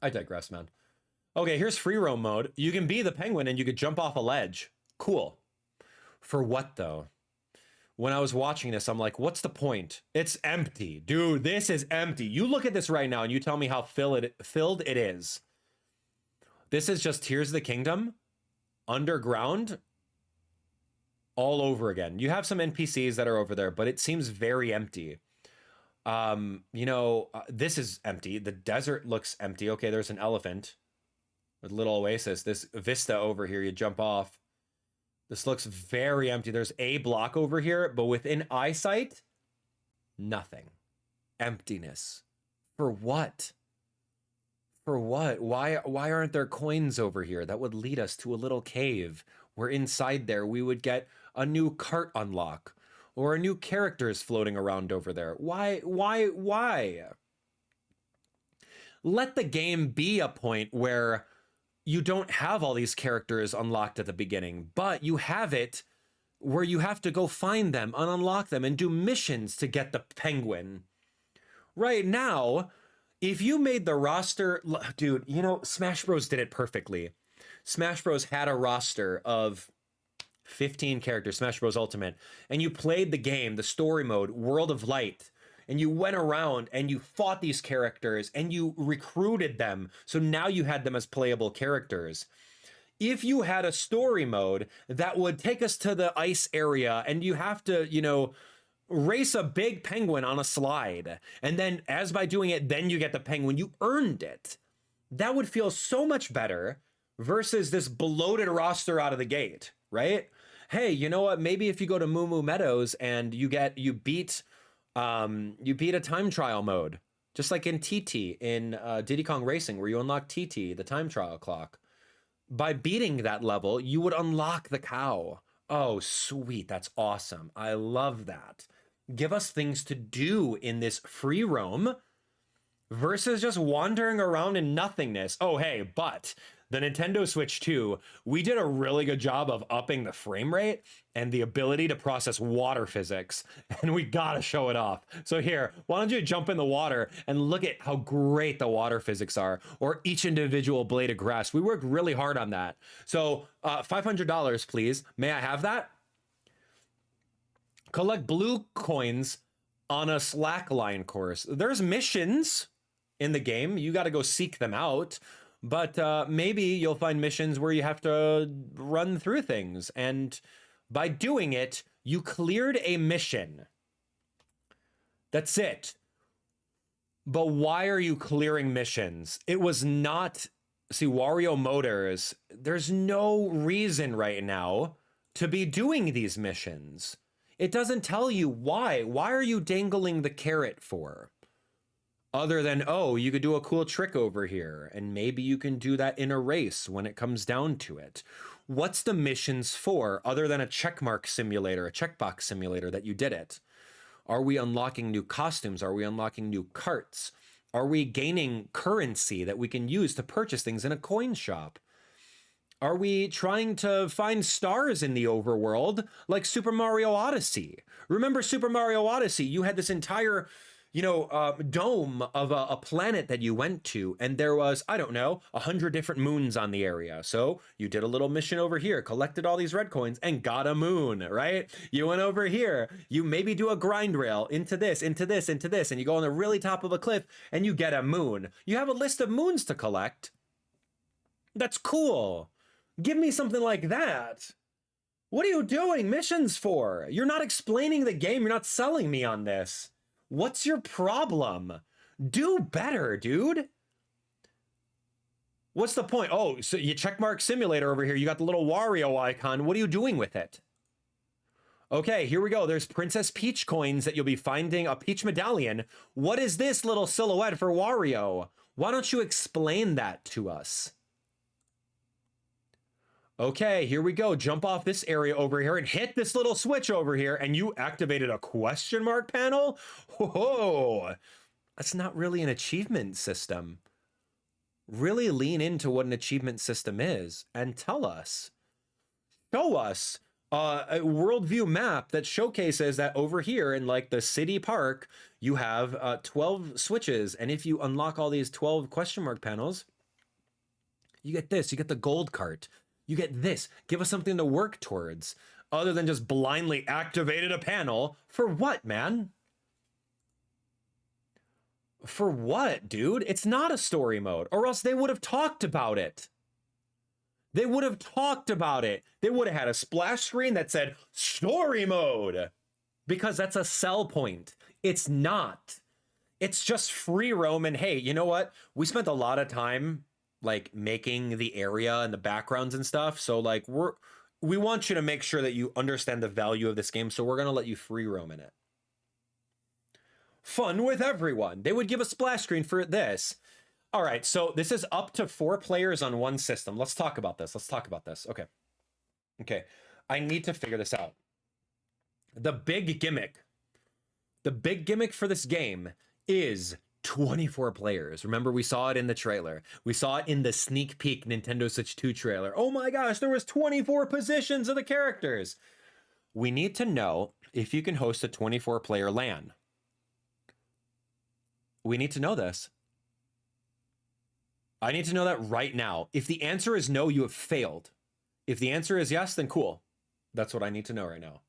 I digress, man. Okay, here's free roam mode. You can be the penguin and you could jump off a ledge. Cool. For what though? When I was watching this, I'm like, what's the point? It's empty. Dude, this is empty. You look at this right now and you tell me how filled it is. This is just Tears of the Kingdom, underground, all over again. You have some NPCs that are over there, but it seems very empty. This is empty. The desert looks empty. Okay, there's an elephant with a little oasis. This vista over here, you jump off. This looks very empty. There's a block over here, but within eyesight, nothing. Emptiness. For what? For what? Why aren't there coins over here that would lead us to a little cave where inside there we would get a new cart unlock or a new characters floating around over there? Why? Let the game be a point where you don't have all these characters unlocked at the beginning, but you have it where you have to go find them and unlock them and do missions to get the penguin. Right now, if you made the roster, dude, Smash Bros did it perfectly. Smash Bros had a roster of 15 characters, Smash Bros Ultimate, and you played the game, the story mode, World of Light, and you went around and you fought these characters and you recruited them. So now you had them as playable characters. If you had a story mode that would take us to the ice area and you have to, you know, race a big penguin on a slide, and then as by doing it, then you get the penguin, you earned it. That would feel so much better versus this bloated roster out of the gate, right? Hey, you know what? Maybe if you go to Moo Moo Meadows and you beat a time trial mode, just like in TT in Diddy Kong Racing, where you unlock TT, the time trial clock. By beating that level, you would unlock the cow. Oh, sweet. That's awesome. I love that. Give us things to do in this free roam versus just wandering around in nothingness. Oh, hey, but the Nintendo Switch 2, we did a really good job of upping the frame rate and the ability to process water physics, and we gotta show it off. So here, why don't you jump in the water and look at how great the water physics are, or each individual blade of grass. We worked really hard on that. So $500, please. May I have that? Collect blue coins on a slackline course. There's missions in the game. You got to go seek them out. But maybe you'll find missions where you have to run through things. And by doing it, you cleared a mission. That's it. But why are you clearing missions? It was not... See, Wario Motors, there's no reason right now to be doing these missions. It doesn't tell you why. Why are you dangling the carrot for? Other than, oh, you could do a cool trick over here, and maybe you can do that in a race when it comes down to it. What's the missions for, other than a checkmark simulator, a checkbox simulator that you did it? Are we unlocking new costumes? Are we unlocking new carts? Are we gaining currency that we can use to purchase things in a coin shop? Are we trying to find stars in the overworld, like Super Mario Odyssey? Remember Super Mario Odyssey? You had this entire... dome of a planet that you went to, and there was, I don't know, 100 different moons on the area. So you did a little mission over here, collected all these red coins, and got a moon, right? You went over here, you maybe do a grind rail into this, into this, into this, and you go on the really top of a cliff, and you get a moon. You have a list of moons to collect. That's cool. Give me something like that. What are you doing missions for? You're not explaining the game. You're not selling me on this. What's your problem? Do better, dude. What's the point? Oh, so you checkmark simulator over here. You got the little Wario icon. What are you doing with it? Okay, here we go. There's Princess Peach coins that you'll be finding, a Peach medallion. What is this little silhouette for Wario? Why don't you explain that to us? Okay, here we go. Jump off this area over here and hit this little switch over here, and you activated a question mark panel? Whoa, that's not really an achievement system. Really lean into what an achievement system is and tell us. Show us a worldview map that showcases that over here in like the city park, you have 12 switches, and if you unlock all these 12 question mark panels, you get this, you get the gold cart. You get this. Give us something to work towards, other than just blindly activated a panel. For what, man? For what, dude? It's not a story mode, or else they would have talked about it. They would have talked about it. They would have had a splash screen that said story mode, because that's a sell point. It's not. It's just free roam. And hey, you know what? We spent a lot of time like making the area and the backgrounds and stuff. So like we want you to make sure that you understand the value of this game. So we're going to let you free roam in it. Fun with everyone. They would give a splash screen for this. All right. So this is up to 4 players on one system. Let's talk about this. Okay. Okay. I need to figure this out. The big gimmick for this game is 24 players. Remember, we saw it in the trailer. We saw it in the sneak peek Nintendo Switch 2 trailer. Oh my gosh, there was 24 positions of the characters. We need to know if you can host a 24-player LAN. We need to know this. I need to know that right now. If the answer is no, you have failed. If the answer is yes, then cool. That's what I need to know right now.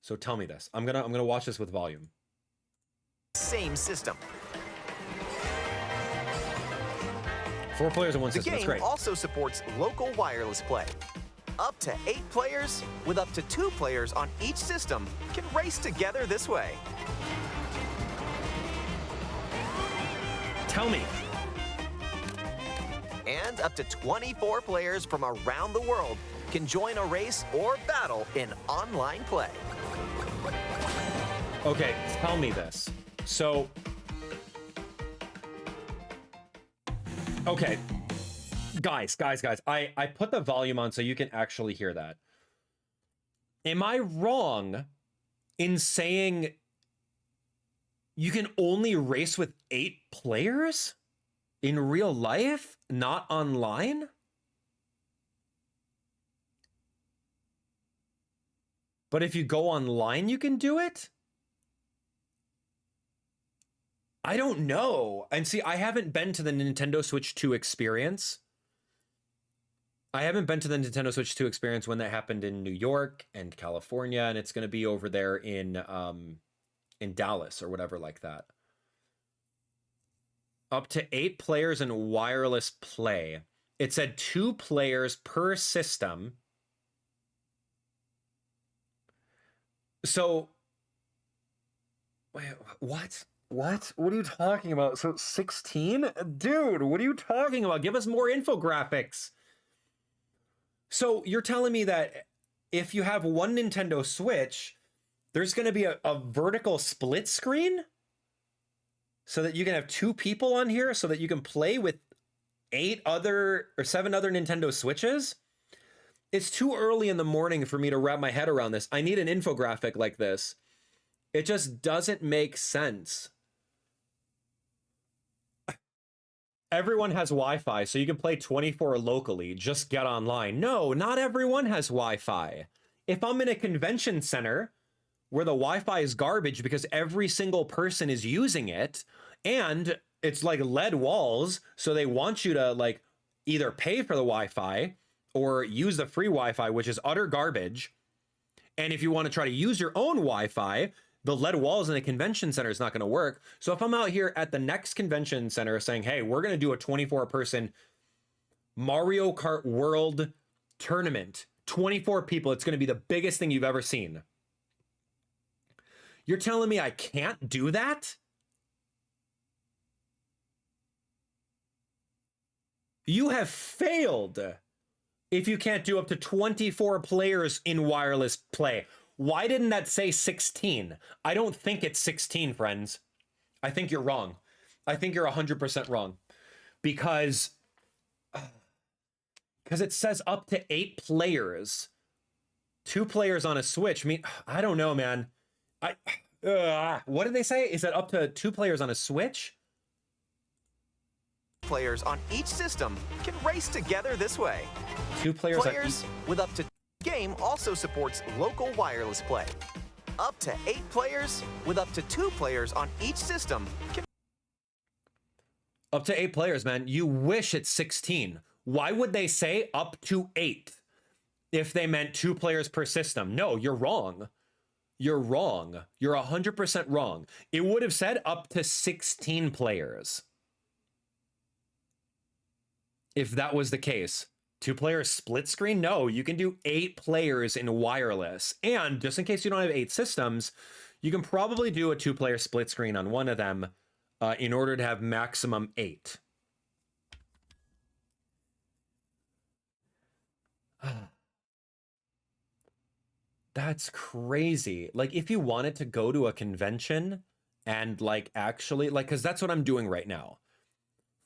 So tell me this. I'm gonna watch this with volume. Same system. 4 players in one The system. That's game great. also supports local wireless play. Up to 8 players, with up to 2 players on each system, can race together this way. Tell me. And up to 24 players from around the world can join a race or battle in online play. Okay, tell me this. So, okay, guys, I put the volume on so you can actually hear that. Am I wrong in saying you can only race with 8 players in real life, not online? But if you go online, you can do it? I don't know. And see, I haven't been to the Nintendo Switch 2 experience. I haven't been to the Nintendo Switch 2 experience when that happened in New York and California, and it's going to be over there in Dallas or whatever like that. Up to 8 players in wireless play. It said 2 players per system. So, wait, what? What? What are you talking about? So 16? Dude, what are you talking about? Give us more infographics. So you're telling me that if you have one Nintendo Switch, there's going to be a vertical split screen so that you can have 2 people on here so that you can play with 7 other Nintendo Switches? It's too early in the morning for me to wrap my head around this. I need an infographic like this. It just doesn't make sense. Everyone has Wi-Fi, so you can play 24 locally. Just get online. No, not everyone has Wi-Fi. If I'm in a convention center where the Wi-Fi is garbage because every single person is using it, and it's like lead walls, so they want you to like either pay for the Wi-Fi or use the free Wi-Fi, which is utter garbage. And if you want to try to use your own Wi-Fi, the lead walls in a convention center is not going to work. So if I'm out here at the next convention center saying, hey, we're going to do a 24-person Mario Kart World tournament, 24 people, it's going to be the biggest thing you've ever seen. You're telling me I can't do that? You have failed if you can't do up to 24 players in wireless play. Why didn't that say 16? I don't think it's 16, friends. I think you're wrong. I think you're 100% wrong. Because it says up to 8 players. 2 players on a Switch. I mean, I don't know, man. What did they say? Is that up to 2 players on a Switch? Players on each system can race together this way. 2 players with up to game also supports local wireless play. Up to 8 players, with up to 2 players on each system can... Up to 8 players, man. You wish it's 16. Why would they say up to 8 if they meant 2 players per system? No, you're wrong. You're wrong. You're 100% wrong. It would have said up to 16 players. If that was the case. 2 players split screen? No, you can do 8 players in wireless. And just in case you don't have 8 systems, you can probably do a 2-player split screen on one of them in order to have maximum 8. That's crazy. Like, if you wanted to go to a convention and like actually like, because that's what I'm doing right now.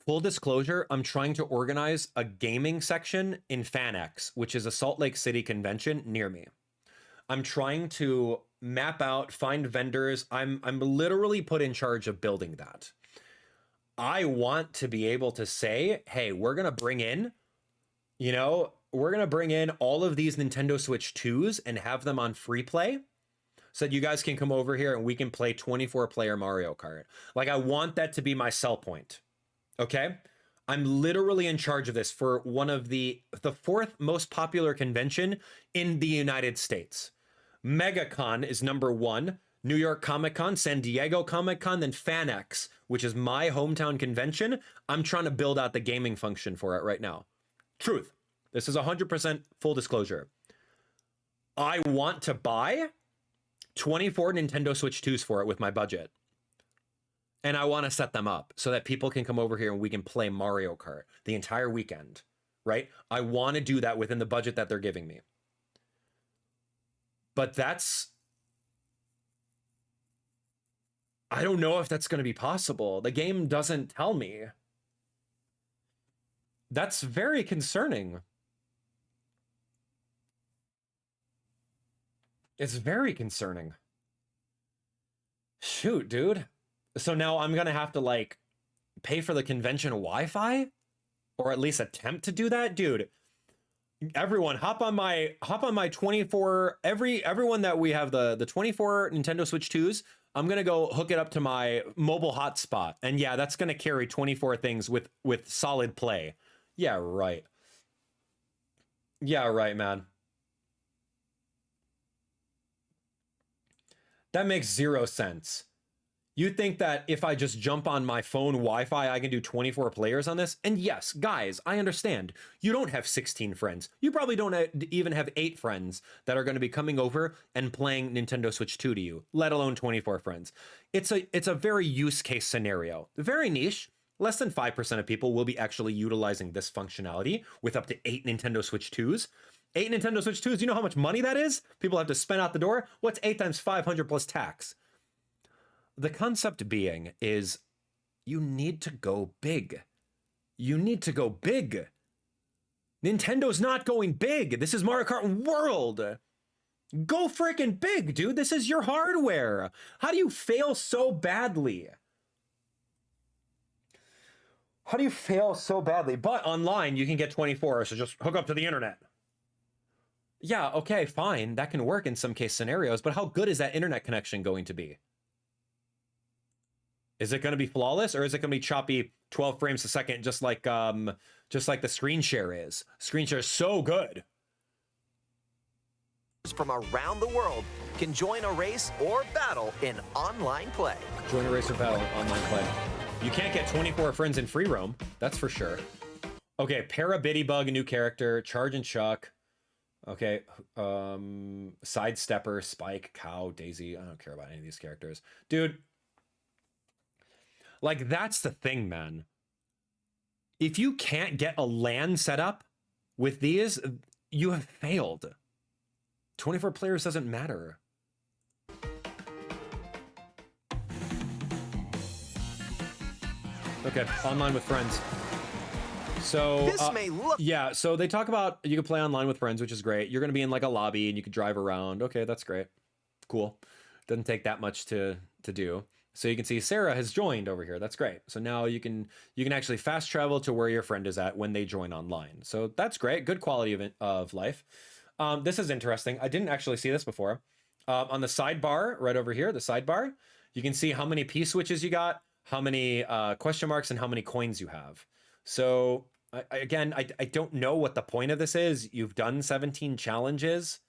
Full disclosure, I'm trying to organize a gaming section in FanX, which is a Salt Lake City convention near me. I'm trying to map out, find vendors. I'm literally put in charge of building that. I want to be able to say, hey, we're going to bring in, we're going to bring in all of these Nintendo Switch 2s and have them on free play so that you guys can come over here and we can play 24-player Mario Kart. Like, I want that to be my sell point. Okay, I'm literally in charge of this for one of the fourth most popular convention in the United States. MegaCon is number 1, New York Comic Con, San Diego Comic Con, then FanX, which is my hometown convention. I'm trying to build out the gaming function for it right now. Truth. This is 100% full disclosure. I want to buy 24 Nintendo Switch 2s for it with my budget. And I want to set them up so that people can come over here and we can play Mario Kart the entire weekend, right? I want to do that within the budget that they're giving me. But I don't know if that's going to be possible. The game doesn't tell me. That's very concerning. It's very concerning. Shoot, dude. So now I'm gonna have to like pay for the convention Wi-Fi, or at least attempt to do that, dude. Everyone, hop on my 24. Everyone that we have the 24 Nintendo Switch 2s. I'm gonna go hook it up to my mobile hotspot, and yeah, that's gonna carry 24 things with solid play. Yeah, right. Yeah, right, man. That makes 0 sense. You think that if I just jump on my phone Wi-Fi, I can do 24 players on this? And yes, guys, I understand. You don't have 16 friends. You probably don't even have 8 friends that are going to be coming over and playing Nintendo Switch 2 to you, let alone 24 friends. It's a very use case scenario. Very niche. Less than 5% of people will be actually utilizing this functionality with up to 8 Nintendo Switch 2s. 8 Nintendo Switch 2s, you know how much money that is? People have to spend out the door? What's 8 times 500 plus tax? The concept being is you need to go big. You need to go big. Nintendo's not going big. This is Mario Kart World. Go freaking big, dude. This is your hardware. How do you fail so badly? How do you fail so badly? But online, you can get 24, so just hook up to the internet. Yeah, okay, fine. That can work in some case scenarios, but how good is that internet connection going to be? Is it going to be flawless, or is it going to be choppy 12 frames a second, just like the screen share is? Screen share is so good. From around the world can join a race or battle in online play. Join a race or battle in online play. You can't get 24 friends in free roam, that's for sure. Okay, Parabitty-Bug, a new character. Charge and Chuck. Okay, Sidestepper, Spike, Cow, Daisy. I don't care about any of these characters. Dude, like, that's the thing, man. If you can't get a LAN set up with these, you have failed. 24 players doesn't matter. Okay, online with friends. So This may look yeah, so they talk about you can play online with friends, which is great. You're gonna be in like a lobby and you can drive around. Okay, that's great. Cool. Doesn't take that much to do. So you can see Sarah has joined over here. That's great. So now you can actually fast travel to where your friend is at when they join online. So that's great. Good quality of life. This is interesting. I didn't actually see this before. On the sidebar right over here, the sidebar, you can see how many P switches you got, how many question marks, and how many coins you have. So I don't know what the point of this is. You've done 17 challenges.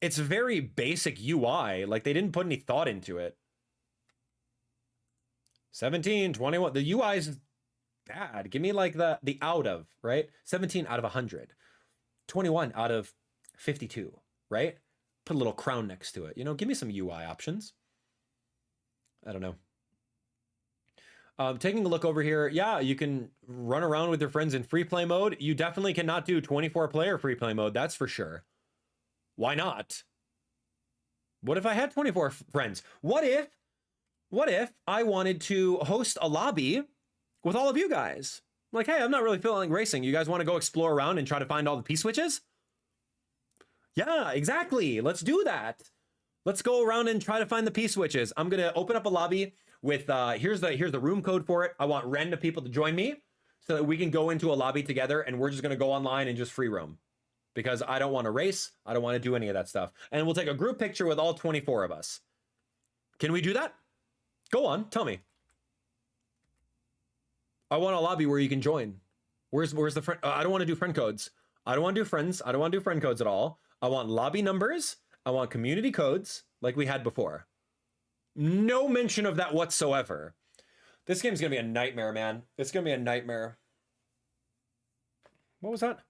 It's very basic UI. Like, they didn't put any thought into it. 17, 21. The UI is bad. Give me like the out of, right? 17 out of 100. 21 out of 52, right? Put a little crown next to it. You know, give me some UI options. I don't know. Taking a look over here, yeah, you can run around with your friends in free play mode. You definitely cannot do 24 player free play mode, that's for sure. Why not? What if I had 24 friends? What if I wanted to host a lobby with all of you guys? Like, hey, I'm not really feeling like racing. You guys want to go explore around and try to find all the P switches? Yeah, exactly. Let's do that. Let's go around and try to find the P switches. I'm gonna open up a lobby with here's the room code for it. I want random people to join me so that we can go into a lobby together, and we're just gonna go online and just free roam, because I don't want to race. I don't want to do any of that stuff. And we'll take a group picture with all 24 of us. Can we do that? Go on, tell me. I want a lobby where you can join. Where's the friend? I don't want to do friend codes. I don't want to do friends. I don't want to do friend codes at all. I want lobby numbers. I want community codes like we had before. No mention of that whatsoever. This game's gonna be a nightmare, man. It's gonna be a nightmare. What was that?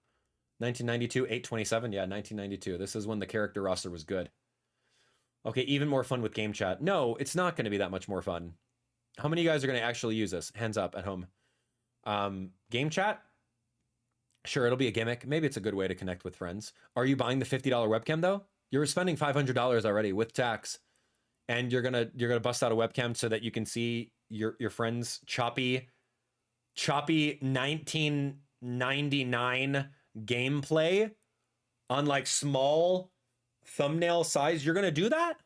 1992, 827. Yeah, 1992. This is when the character roster was good. Okay, even more fun with game chat. No, it's not going to be that much more fun. How many of you guys are going to actually use this? Hands up at home. Game chat? Sure, it'll be a gimmick. Maybe it's a good way to connect with friends. Are you buying the $50 webcam though? You're spending $500 already with tax, and you're gonna bust out a webcam so that you can see your friends' choppy 1999 gameplay on like small thumbnail size. You're gonna do that?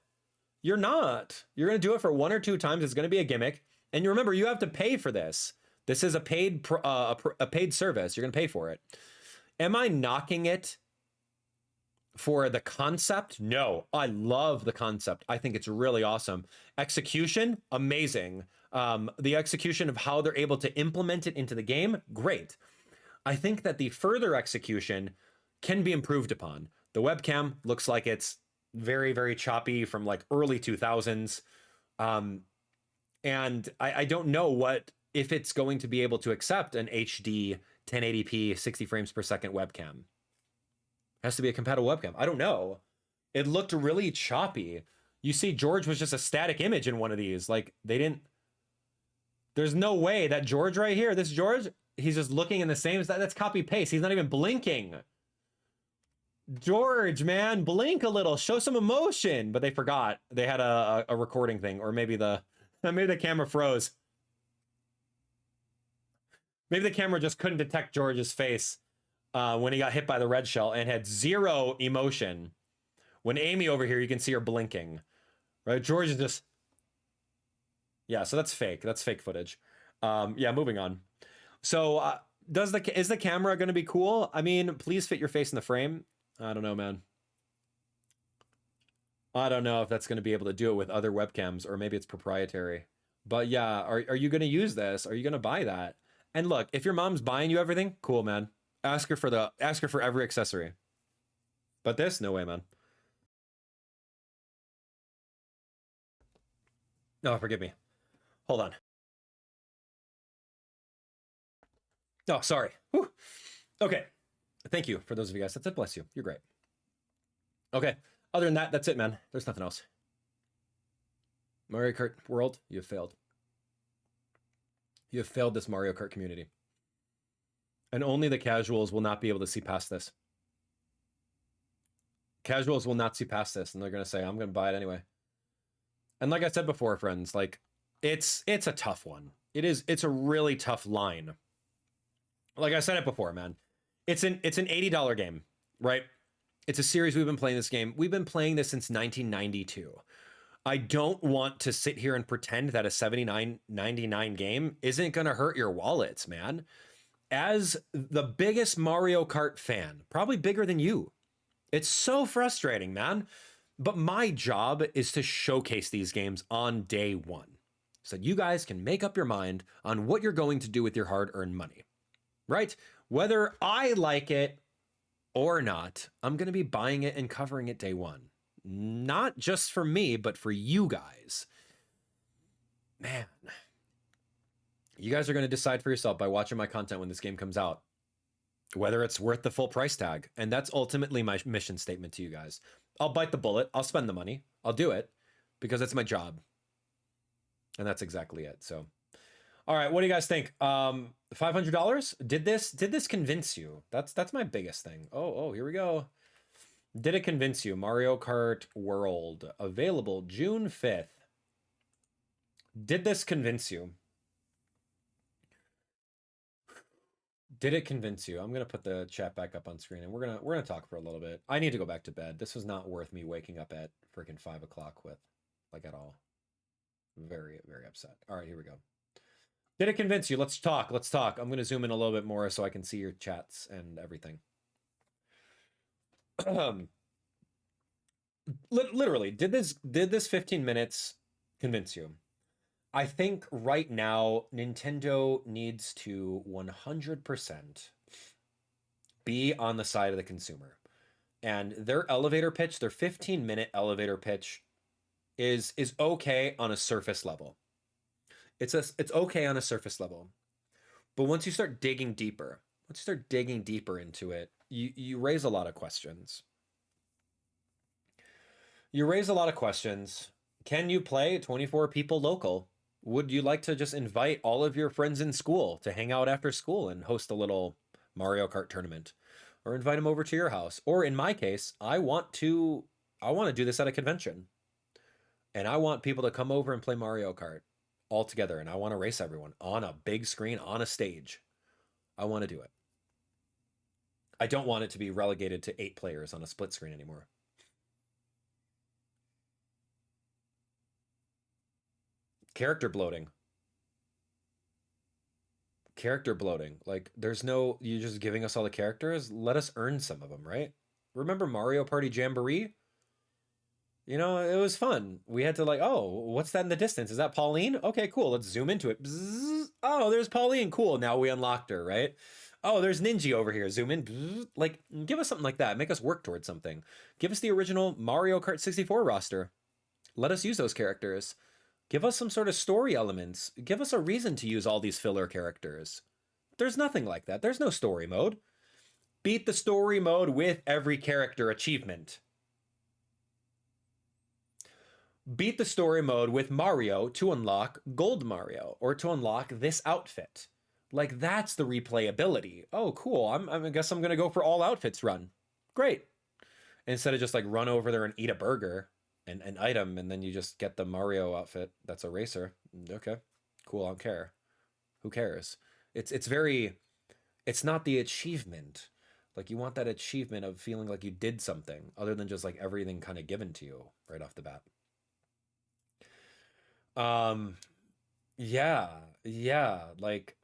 You're not. You're gonna do it for 1 or 2 times. It's gonna be a gimmick, and you remember you have to pay for this. This is a paid service. You're gonna pay for it. Am I knocking it for the concept? No, I love the concept. I think it's really awesome. Execution, amazing. The execution of how they're able to implement it into the game, great. I think that the further execution can be improved upon. The webcam looks like it's very, very choppy from like early 2000s. And I don't know if it's going to be able to accept an HD 1080p 60 frames per second webcam. Has to be a compatible webcam. I don't know. It looked really choppy. You see, George was just a static image in one of these. Like, they didn't... There's no way that George right here, this George, he's just looking in the same... That's copy-paste. He's not even blinking. George, man, blink a little. Show some emotion. But they forgot. They had a recording thing. Or maybe the camera froze. Maybe the camera just couldn't detect George's face when he got hit by the red shell and had zero emotion. When Amy over here, you can see her blinking. Right? George is just... Yeah, so that's fake. That's fake footage. Yeah, moving on. So is the camera going to be cool? I mean, please fit your face in the frame. I don't know, man. I don't know if that's going to be able to do it with other webcams, or maybe it's proprietary. But yeah, are you going to use this? Are you going to buy that? And look, if your mom's buying you everything, cool, man. Ask her for every accessory. But this, no way, man. No, forgive me. Hold on. Oh, sorry. Whew. Okay. Thank you for those of you guys. That's it. Bless you. You're great. Okay. Other than that, that's it, man. There's nothing else. Mario Kart World, you have failed. You have failed this Mario Kart community. And only the casuals will not be able to see past this. Casuals will not see past this, and they're going to say, I'm going to buy it anyway. And like I said before, friends, like, it's a tough one. It's a really tough line. Like I said it before, man. It's an $80 game, right? It's a series we've been playing this game. We've been playing this since 1992. I don't want to sit here and pretend that a $79.99 game isn't going to hurt your wallets, man. As the biggest Mario Kart fan, probably bigger than you, it's so frustrating, man. But my job is to showcase these games on day one, so you guys can make up your mind on what you're going to do with your hard-earned money, right? Whether I like it or not, I'm going to be buying it and covering it day one. Not just for me, but for you guys. Man, you guys are going to decide for yourself by watching my content when this game comes out, whether it's worth the full price tag. And that's ultimately my mission statement to you guys. I'll bite the bullet. I'll spend the money. I'll do it because it's my job. And that's exactly it. So, all right, what do you guys think? $500? Did this convince you? That's my biggest thing. Oh, here we go. Did it convince you? Mario Kart World, available June 5th. Did this convince you? Did it convince you? I'm gonna put the chat back up on screen, and we're gonna talk for a little bit. I need to go back to bed. This was not worth me waking up at freaking 5 o'clock with, like, at all. Very, very upset. All right, here we go. Did it convince you? Let's talk. Let's talk. I'm gonna zoom in a little bit more so I can see your chats and everything. Literally, did this 15 minutes convince you? I think right now Nintendo needs to 100% be on the side of the consumer. And their elevator pitch, their 15-minute elevator pitch is okay on a surface level. It's okay on a surface level. But once you start digging deeper, into it, you raise a lot of questions. You raise a lot of questions. Can you play 24 people local? Would you like to just invite all of your friends in school to hang out after school and host a little Mario Kart tournament? Or invite them over to your house? Or in my case, I want to do this at a convention. And I want people to come over and play Mario Kart all together, and I want to race everyone on a big screen on a stage. I want to do it. I don't want it to be relegated to 8 players on a split screen anymore. Character bloating. Character bloating. Like, there's no, you're just giving us all the characters. Let us earn some of them, right? Remember Mario Party Jamboree? You know, it was fun. We had to like, oh, what's that in the distance? Is that Pauline? Okay, cool. Let's zoom into it. Bzzz. Oh, there's Pauline. Cool. Now we unlocked her, right? Oh, there's Ninja over here. Zoom in. Bzzz. Like, give us something like that. Make us work towards something. Give us the original Mario Kart 64 roster. Let us use those characters. Give us some sort of story elements. Give us a reason to use all these filler characters. There's nothing like that. There's no story mode. Beat the story mode with every character achievement. Beat the story mode with Mario to unlock Gold Mario or to unlock this outfit. Like, that's the replayability. Oh, cool. I guess I'm going to go for all outfits run. Great. Instead of just like run over there and eat a burger and an item, and then you just get the Mario outfit that's a racer. Okay, cool. I don't care. Who cares? It's very, it's not the achievement. Like, you want that achievement of feeling like you did something other than just like everything kind of given to you right off the bat. Um, yeah, like,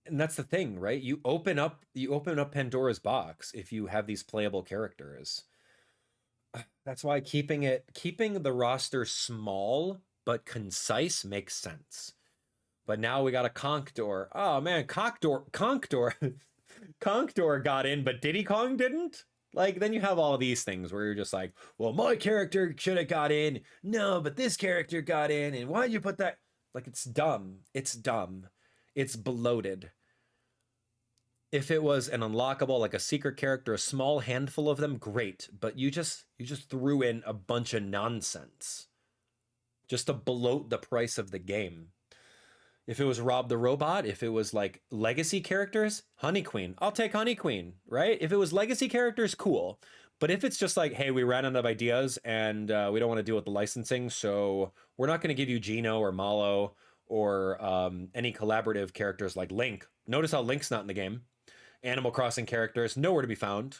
and that's the thing, right? You open up Pandora's box if you have these playable characters. That's why keeping the roster small but concise makes sense. But now we got a Conk Door. Oh man, Conk Door got in, but Diddy Kong didn't? Like, then you have all these things where you're just like, well, my character should have got in. No, but this character got in, and why'd you put that? Like, it's dumb. It's dumb. It's bloated. If it was an unlockable, like a secret character, a small handful of them, great. But you just threw in a bunch of nonsense just to bloat the price of the game. If it was Rob the Robot, if it was like legacy characters, Honey Queen, I'll take Honey Queen, right? If it was legacy characters, cool. But if it's just like, hey, we ran out of ideas and we don't want to deal with the licensing, so we're not going to give you Gino or Malo or any collaborative characters like Link. Notice how Link's not in the game. Animal Crossing characters, nowhere to be found.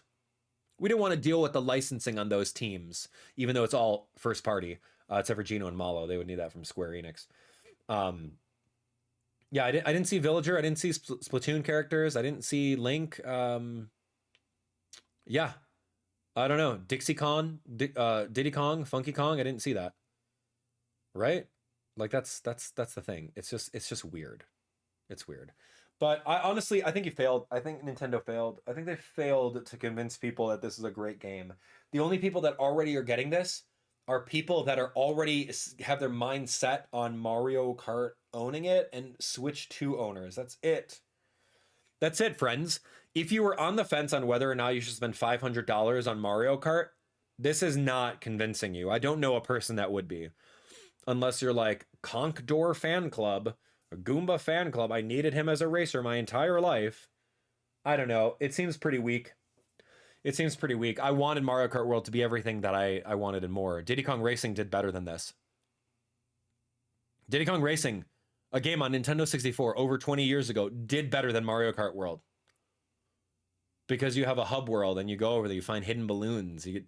We didn't want to deal with the licensing on those teams, even though it's all first party, except for Gino and Malo. They would need that from Square Enix. Yeah, I didn't see Villager. I didn't see Splatoon characters. I didn't see Link. Yeah, I don't know. Dixie Kong, Diddy Kong, Funky Kong. I didn't see that. Right? Like, that's the thing. It's just weird. It's weird. But I think you failed. I think Nintendo failed. I think they failed to convince people that this is a great game. The only people that already are getting this are people that are already have their mind set on Mario Kart owning it and Switch 2 owners. That's it. That's it, friends. If you were on the fence on whether or not you should spend $500 on Mario Kart, this is not convincing you. I don't know a person that would be. Unless you're like, Conk Door Fan Club, a Goomba Fan Club. I needed him as a racer my entire life. I don't know. It seems pretty weak. It seems pretty weak. I wanted Mario Kart World to be everything that I wanted and more. Diddy Kong Racing did better than this. Diddy Kong Racing, a game on Nintendo 64 over 20 years ago, did better than Mario Kart World. Because you have a hub world and you go over there, you find hidden balloons, you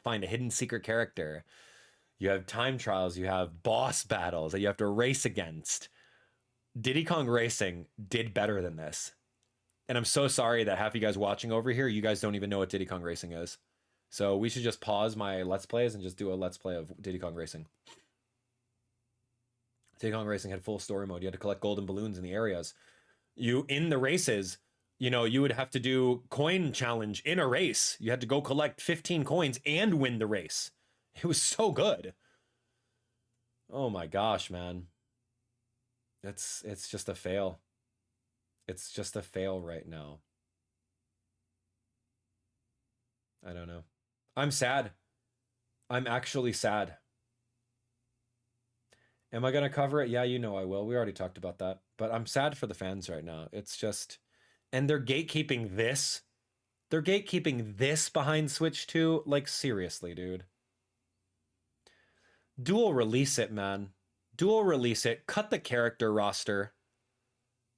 find a hidden secret character. You have time trials, you have boss battles that you have to race against. Diddy Kong Racing did better than this. And I'm so sorry that half of you guys watching over here, you guys don't even know what Diddy Kong Racing is. So we should just pause my Let's Plays and just do a Let's Play of Diddy Kong Racing. Diddy Kong Racing had full story mode. You had to collect golden balloons in the areas. You, in the races, you know, you would have to do coin challenge in a race. You had to go collect 15 coins and win the race. It was so good. Oh my gosh, man. It's just a fail. It's just a fail right now. I don't know. I'm sad. I'm actually sad. Am I going to cover it? Yeah, you know I will. We already talked about that. But I'm sad for the fans right now. It's just... And they're gatekeeping this. They're gatekeeping this behind Switch 2. Like, seriously, dude. Dual release it, man. Dual release it. Cut the character roster.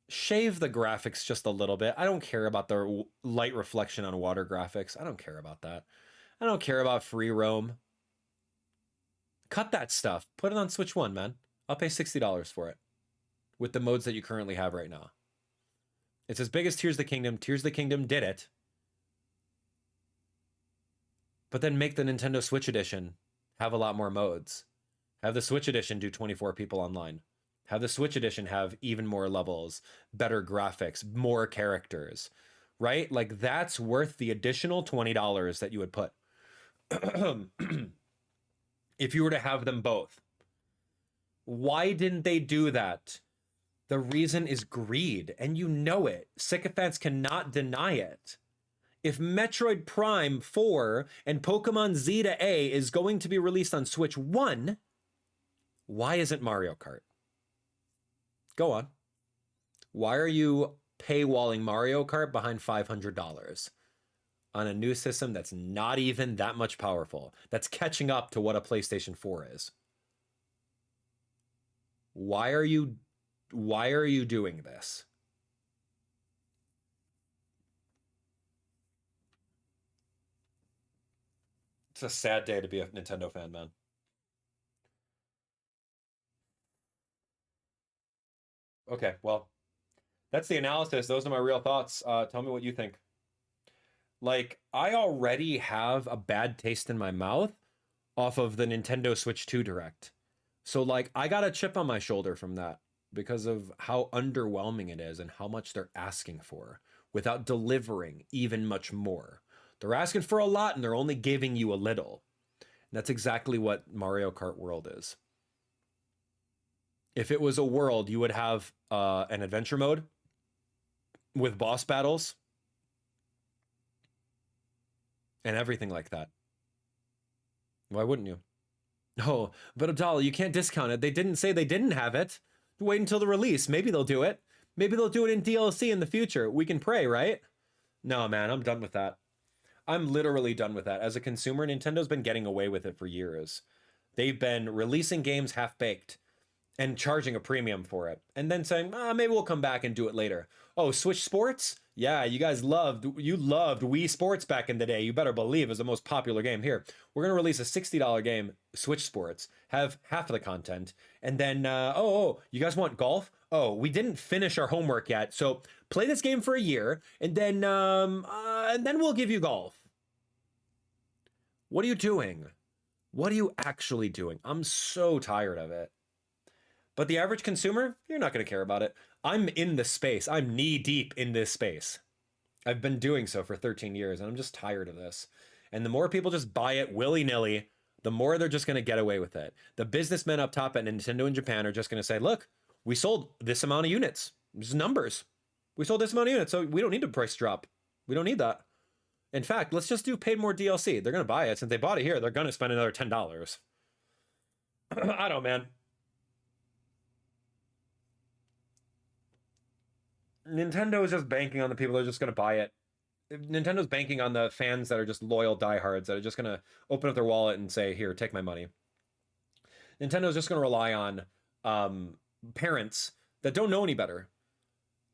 Shave the graphics just a little bit. I don't care about the light reflection on water graphics. I don't care about that. I don't care about free roam. Cut that stuff. Put it on Switch 1, man. I'll pay $60 for it. With the modes that you currently have right now. It's as big as Tears of the Kingdom. Tears of the Kingdom did it. But then make the Nintendo Switch Edition have a lot more modes. Have the Switch Edition do 24 people online. Have the Switch Edition have even more levels, better graphics, more characters, right? Like, that's worth the additional $20 that you would put. If you were to have them both. Why didn't they do that? The reason is greed, and you know it. Sycophants cannot deny it. If Metroid Prime 4 and Pokemon Zeta A is going to be released on Switch 1, why isn't Mario Kart? Go on. Why are you paywalling Mario Kart behind $500 on a new system that's not even that much powerful, that's catching up to what a PlayStation 4 is? Why are you doing this? It's a sad day to be a Nintendo fan, man. Okay, well, that's the analysis. Those are my real thoughts. Tell me what you think. Like, I already have a bad taste in my mouth off of the Nintendo Switch 2 Direct. So, like, I got a chip on my shoulder from that because of how underwhelming it is and how much they're asking for without delivering even much more. They're asking for a lot and they're only giving you a little. And that's exactly what Mario Kart World is. If it was a world, you would have an adventure mode with boss battles and everything like that. Why wouldn't you? Oh, but Abdallah, you can't discount it. They didn't say they didn't have it. Wait until the release. Maybe they'll do it. Maybe they'll do it in DLC in the future. We can pray, right? No, man, I'm done with that. I'm literally done with that. As a consumer, Nintendo's been getting away with it for years. They've been releasing games half-baked and charging a premium for it. And then saying, maybe we'll come back and do it later. Oh, Switch Sports? Yeah, you loved Wii Sports back in the day. You better believe it was the most popular game. Here, we're going to release a $60 game, Switch Sports, have half of the content. And then, you guys want golf? Oh, we didn't finish our homework yet. So play this game for a year and then we'll give you golf. What are you doing? What are you actually doing? I'm so tired of it. But the average consumer, you're not going to care about it. I'm in this space. I'm knee deep in this space. I've been doing so for 13 years, and I'm just tired of this. And the more people just buy it willy-nilly, the more they're just going to get away with it. The businessmen up top at Nintendo in Japan are just going to say, look, we sold this amount of units. Just numbers. We sold this amount of units, so we don't need a price drop. We don't need that. In fact, let's just do paid more DLC. They're going to buy it. Since they bought it here, they're going to spend another $10. I don't, man. Nintendo is just banking on the people that are just going to buy it. Nintendo's banking on the fans that are just loyal diehards that are just going to open up their wallet and say, here, take my money. Nintendo's just going to rely on parents that don't know any better.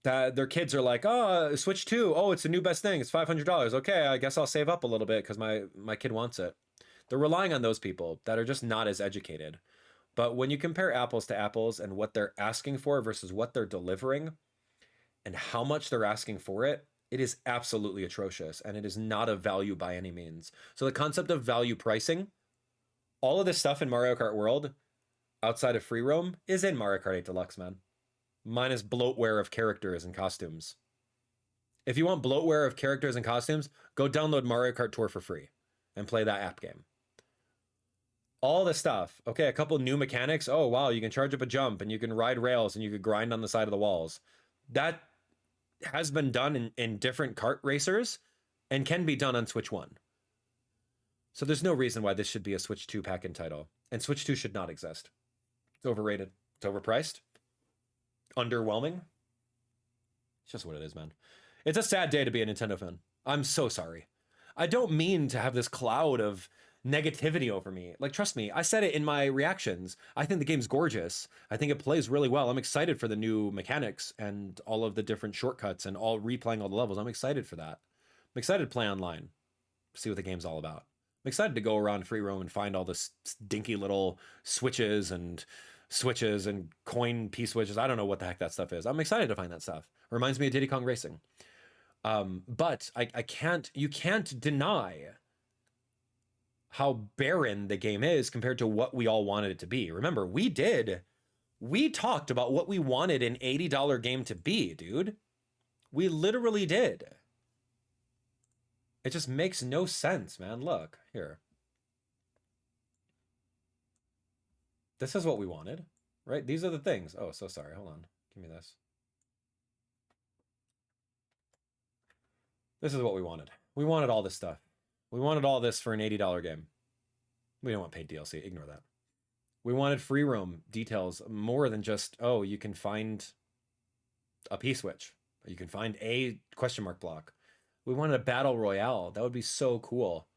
That their kids are like, oh, Switch 2. Oh, it's the new best thing. It's $500. Okay, I guess I'll save up a little bit because my kid wants it. They're relying on those people that are just not as educated. But when you compare apples to apples and what they're asking for versus what they're delivering, and how much they're asking for it, it is absolutely atrocious, and it is not of value by any means. So the concept of value pricing, all of this stuff in Mario Kart World, outside of free roam is in Mario Kart 8 Deluxe, man. Minus bloatware of characters and costumes. If you want bloatware of characters and costumes, go download Mario Kart Tour for free and play that app game. All the stuff. Okay, a couple new mechanics. Oh, wow, you can charge up a jump and you can ride rails and you could grind on the side of the walls. That has been done in different kart racers and can be done on Switch 1. So there's no reason why this should be a Switch 2 pack-in title. And Switch 2 should not exist. It's overrated. It's overpriced. Underwhelming. It's just what it is, man. It's a sad day to be a Nintendo fan. I'm so sorry. I don't mean to have this cloud of negativity over me. Like, trust me, I said it in my reactions. I think the game's gorgeous. I think it plays really well. I'm excited for the new mechanics and all of the different shortcuts and all replaying all the levels. I'm excited for that. I'm excited to play online, see what the game's all about. I'm excited to go around free roam and find all the dinky little switches and coin P-switches. I don't know what the heck that stuff is. I'm excited to find that stuff. Reminds me of Diddy Kong Racing. But you can't deny how barren the game is compared to what we all wanted it to be. Remember, we talked about what we wanted an $80 game to be, dude. We literally did. It just makes no sense, man. Look, here. This is what we wanted, right? These are the things. Oh, so sorry. Hold on. Give me this. This is what we wanted. We wanted all this stuff. We wanted all this for an $80 game. We don't want paid DLC. Ignore that. We wanted free roam details more than just, oh, you can find a P-switch. You can find a question mark block. We wanted a battle royale. That would be so cool.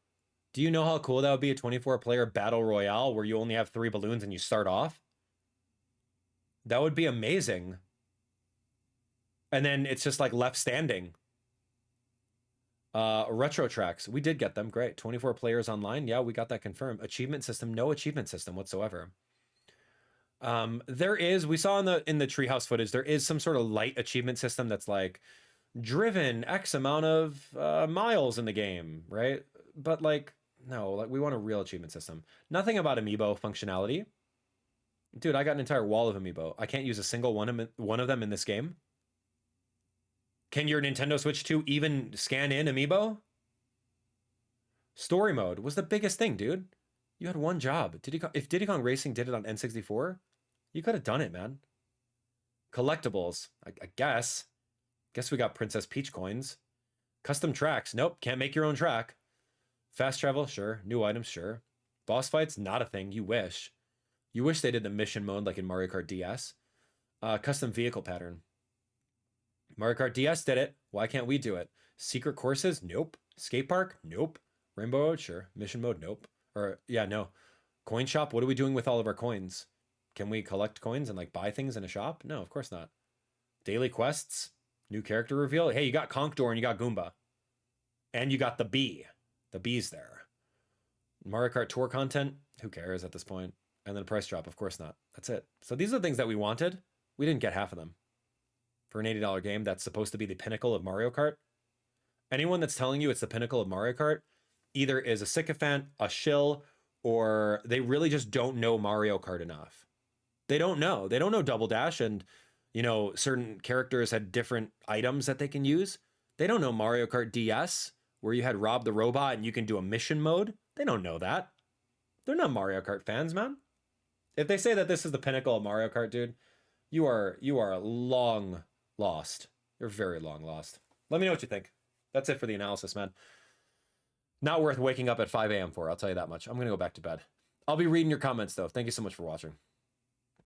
Do you know how cool that would be, a 24-player battle royale where you only have 3 balloons and you start off? That would be amazing. And then it's just like left standing. Retro tracks. We did get them. Great. 24 players online. Yeah, we got that confirmed. Achievement system. No achievement system whatsoever. We saw in the treehouse footage, there is some sort of light achievement system that's like driven X amount of miles in the game, right? But like, no, like we want a real achievement system. Nothing about amiibo functionality. Dude, I got an entire wall of amiibo. I can't use a single one of them in this game. Can your Nintendo Switch 2 even scan in amiibo? Story mode was the biggest thing, dude. You had one job. If Diddy Kong Racing did it on N64, you could have done it, man. Collectibles, I guess. Guess we got Princess Peach coins. Custom tracks. Nope, can't make your own track. Fast travel, sure. New items, sure. Boss fights, not a thing. You wish. You wish they did the mission mode like in Mario Kart DS. Custom vehicle pattern. Mario Kart DS did it. Why can't we do it? Secret courses? Nope. Skate park? Nope. Rainbow Road? Sure. Mission mode? Nope. Or, yeah, no. Coin shop? What are we doing with all of our coins? Can we collect coins and like buy things in a shop? No, of course not. Daily quests? New character reveal? Hey, you got Conkdor and you got Goomba. And you got the bee. The bee's there. Mario Kart Tour content? Who cares at this point? And then a price drop? Of course not. That's it. So these are the things that we wanted. We didn't get half of them. For an $80 game that's supposed to be the pinnacle of Mario Kart. Anyone that's telling you it's the pinnacle of Mario Kart either is a sycophant, a shill, or they really just don't know Mario Kart enough. They don't know. They don't know Double Dash and, you know, certain characters had different items that they can use. They don't know Mario Kart DS, where you had Rob the Robot and you can do a mission mode. They don't know that. They're not Mario Kart fans, man. If they say that this is the pinnacle of Mario Kart, dude, you are long lost. You're very long lost. Let me know what you think. That's it for the analysis, man. Not worth waking up at 5 a.m. for, I'll tell you that much. I'm going to go back to bed. I'll be reading your comments, though. Thank you so much for watching.